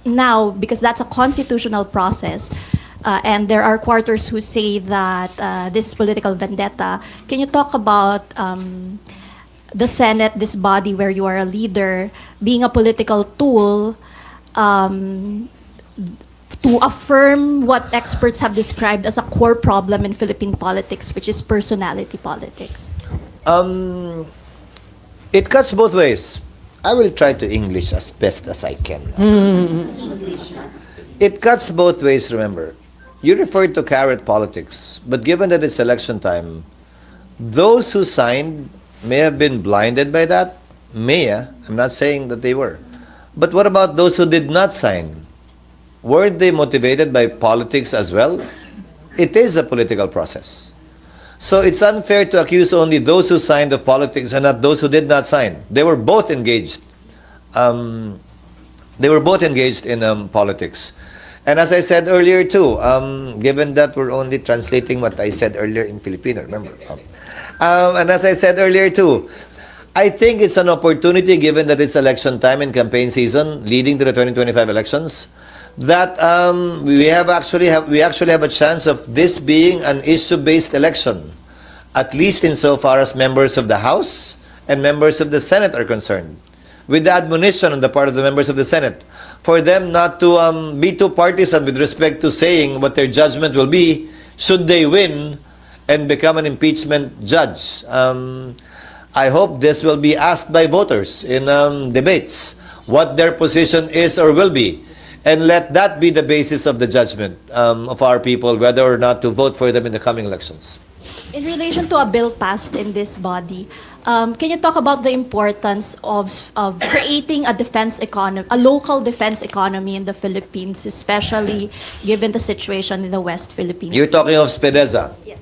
[SPEAKER 17] now, because that's a constitutional process, and there are quarters who say that this is political vendetta. Can you talk about the Senate, this body where you are a leader, being a political tool to affirm what experts have described as a core problem in Philippine politics, which is personality politics?
[SPEAKER 1] It cuts both ways. I will try to English as best as I can. It cuts both ways, remember. You referred to carrot politics, but given that it's election time, those who signed may have been blinded by that. I'm not saying that they were. But what about those who did not sign? Weren't they motivated by politics as well? It is a political process. So it's unfair to accuse only those who signed of politics and not those who did not sign. They were both engaged. They were both engaged in politics. And as I said earlier too, given that we're only translating what I said earlier in Filipino, remember? And as I said earlier too, I think it's an opportunity, given that it's election time and campaign season leading to the 2025 elections, that we actually have a chance of this being an issue-based election, at least insofar as members of the House and members of the Senate are concerned, with the admonition on the part of the members of the Senate for them not to be too partisan with respect to saying what their judgment will be should they win and become an impeachment judge. I hope this will be asked by voters in debates, what their position is or will be. And let that be the basis of the judgment of our people, whether or not to vote for them in the coming elections.
[SPEAKER 17] In relation to a bill passed in this body, can you talk about the importance of creating a defense economy, a local defense economy in the Philippines, especially given the situation in the West Philippines?
[SPEAKER 1] You're talking of SPEDEZA.
[SPEAKER 17] Yes.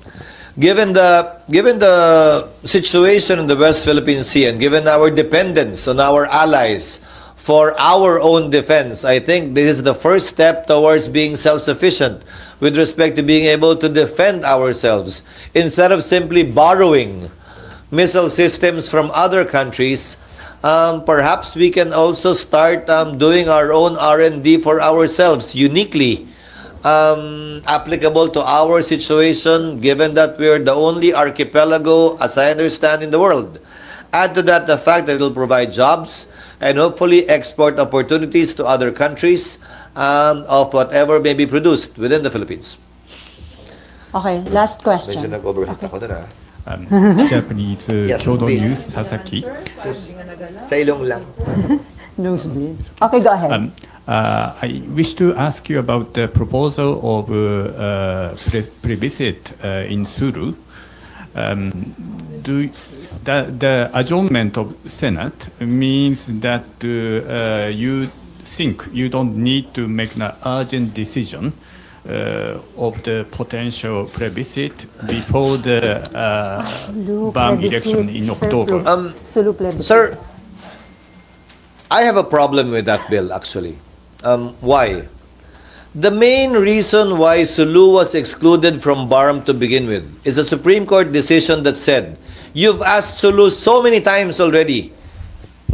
[SPEAKER 1] Given the situation in the West Philippine Sea and given our dependence on our allies for our own defense, I think this is the first step towards being self-sufficient with respect to being able to defend ourselves instead of simply borrowing missile systems from other countries. Perhaps we can also start doing our own R&D for ourselves, uniquely applicable to our situation, given that we're the only archipelago, as I understand, in the world. Add to that the fact that it will provide jobs and hopefully export opportunities to other countries of whatever may be produced within the Philippines.
[SPEAKER 3] Okay, last question.
[SPEAKER 1] Medyo nag-overheat ako dun,
[SPEAKER 18] Japanese
[SPEAKER 1] Yes,
[SPEAKER 18] Kyodo
[SPEAKER 1] please.
[SPEAKER 18] News, Sasaki.
[SPEAKER 1] Sa ilong lang.
[SPEAKER 3] Nosebleed. Okay, go ahead.
[SPEAKER 18] I wish to ask you about the proposal of plebiscite in Suru. The adjournment of Senate means that you think you don't need to make an urgent decision of the potential plebiscite before the BAM election in October.
[SPEAKER 1] Sir, I have a problem with that bill, actually. Why? The main reason why Sulu was excluded from BARM to begin with is a Supreme Court decision that said, you've asked Sulu so many times already,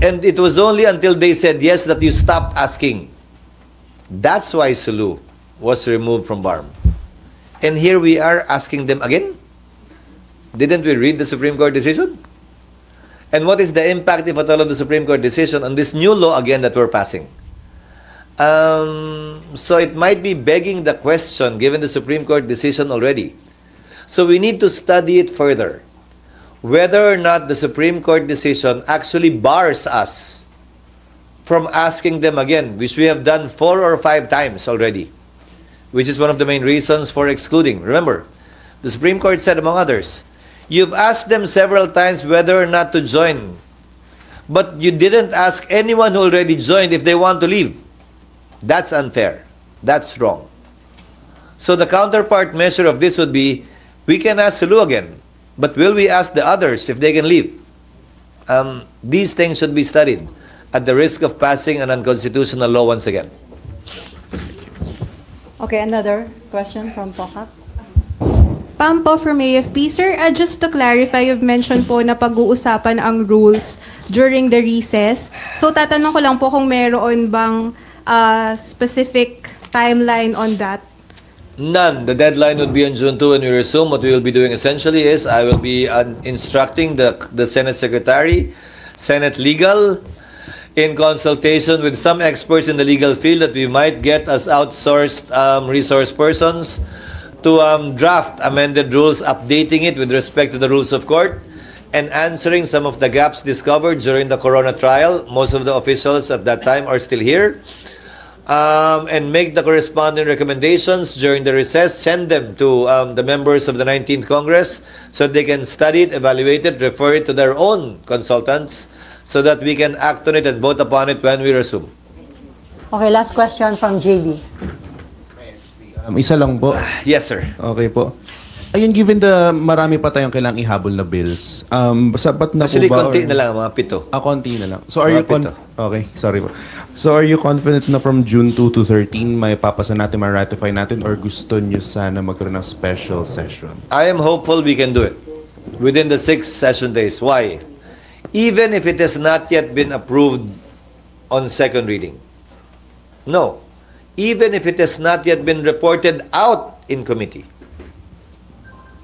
[SPEAKER 1] and it was only until they said yes that you stopped asking. That's why Sulu was removed from BARM. And here we are asking them again? Didn't we read the Supreme Court decision? And what is the impact, if at all, of the Supreme Court decision on this new law again that we're passing? So it might be begging the question, given the Supreme Court decision already. So we need to study it further, whether or not the Supreme Court decision actually bars us from asking them again, which we have done 4 or 5 times already, which is one of the main reasons for excluding. Remember, the Supreme Court said, among others, you've asked them several times whether or not to join, but you didn't ask anyone who already joined if they want to leave. That's unfair. That's wrong. So the counterpart measure of this would be, we can ask Sulu again, but will we ask the others if they can leave? These things should be studied at the risk of passing an unconstitutional law once again.
[SPEAKER 3] Okay, another question from Pokat.
[SPEAKER 19] Pam po from AFP. Sir, just to clarify, you've mentioned po na pag-uusapan ang rules during the recess. So tatanong ko lang po kung meron bang specific timeline on that?
[SPEAKER 1] None. The deadline would be on June 2 when we resume. What we will be doing essentially is I will be instructing the Senate Secretary, Senate Legal, in consultation with some experts in the legal field that we might get as outsourced resource persons to draft amended rules, updating it with respect to the rules of court, and answering some of the gaps discovered during the Corona trial. Most of the officials at that time are still here. And make the corresponding recommendations during the recess, send them to the members of the 19th Congress so they can study it, evaluate it, refer it to their own consultants so that we can act on it and vote upon it when we resume.
[SPEAKER 3] Okay, last question from JB.
[SPEAKER 20] Isa lang po.
[SPEAKER 1] Yes, sir.
[SPEAKER 20] Okay po. Ayun, given the marami pa tayong kailangang ihabol na bills, sapat na
[SPEAKER 1] Actually,
[SPEAKER 20] po ba?
[SPEAKER 1] konti na lang, mga 7.
[SPEAKER 20] Konti na lang. So are you
[SPEAKER 1] Mga 7.
[SPEAKER 20] Okay, sorry po. So are you confident na from June 2 to 13 may papasa natin, ma-ratify natin, or gusto nyo sana magkaroon ng special session?
[SPEAKER 1] I am hopeful we can do it within the 6 session days. Why? Even if it has not yet been approved on second reading. No. Even if it has not yet been reported out in committee.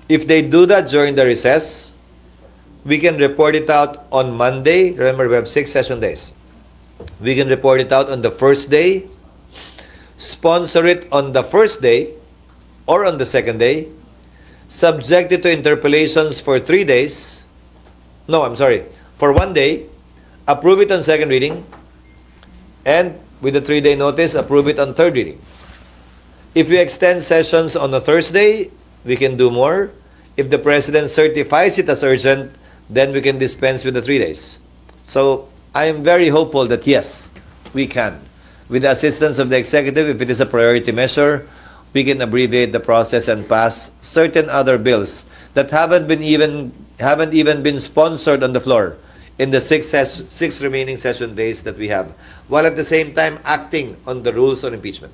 [SPEAKER 1] If they do that during the recess, we can report it out on Monday. Remember, we have 6 session days. We can report it out on the first day, sponsor it on the first day or on the second day, subject it to interpellations for 3 days. No, I'm sorry. For 1 day, approve it on second reading, and with a 3-day notice, approve it on third reading. If we extend sessions on a Thursday, we can do more. If the President certifies it as urgent, then we can dispense with the 3 days. So, I am very hopeful that yes, we can. With the assistance of the Executive, if it is a priority measure, we can abbreviate the process and pass certain other bills that haven't even been sponsored on the floor in the 6 remaining session days that we have, while at the same time acting on the rules on impeachment.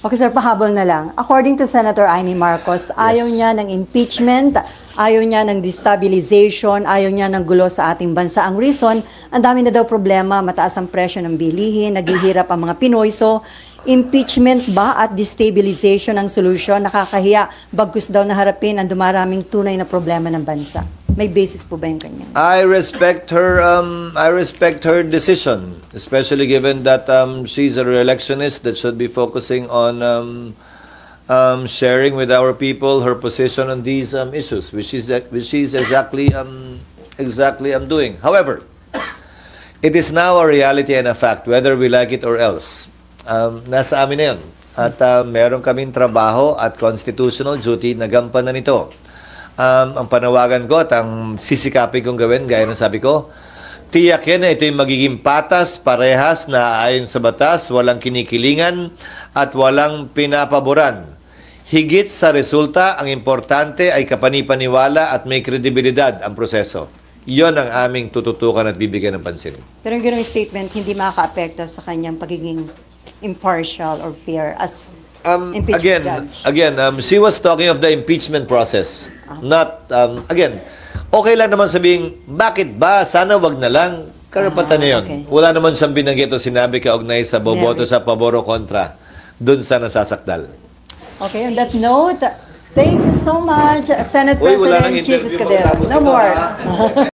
[SPEAKER 3] Okay, sir, pahabol na lang. According to Senator Amy Marcos, ayaw niya ng impeachment, ayaw niya ng destabilization, ayaw niya ng gulo sa ating bansa. Ang reason, ang dami na daw problema, mataas ang presyo ng bilihin, naghihirap ang mga Pinoy. So, impeachment ba at destabilization ang solusyon? Nakakahiya, bagkus daw na harapin ang dumaraming tunay na problema ng bansa. May basis po ba yung kanya?
[SPEAKER 1] I respect her decision, especially given that she's a re-electionist that should be focusing on sharing with our people her position on these issues, which is exactly doing. However, it is now a reality and a fact, whether we like it or else. Nasa amin na yun. At meron kaming trabaho at constitutional duty na gampanan nito. Ang panawagan ko at ang sisikapin kong gawin, gaya ng sabi ko, tiyakin na ito yung magiging patas, parehas na ayon sa batas, walang kinikilingan at walang pinapaboran. Higit sa resulta, ang importante ay kapanipaniwala at may kredibilidad ang proseso. Iyon ang aming tututukan at bibigyan ng pansin.
[SPEAKER 3] Pero yung gano'ng statement, hindi makaka-apekto sa kanyang pagiging impartial or fair as Impeachment
[SPEAKER 1] Again, she was talking of the impeachment process. Not, again, okay lang naman sabihin, bakit ba? Sana wag na lang. Karapatan na yun.
[SPEAKER 3] okay.
[SPEAKER 1] Wala naman siyang binanggit o sinabi kaugnay sa boboto sa pabor o kontra dun sa nasasakdal.
[SPEAKER 3] Okay, on that note, thank you so much, Senate
[SPEAKER 1] Uy, wala nang
[SPEAKER 3] President Jesus
[SPEAKER 1] interview,
[SPEAKER 3] Escudero.
[SPEAKER 1] magtapos
[SPEAKER 3] No
[SPEAKER 1] na,
[SPEAKER 3] more.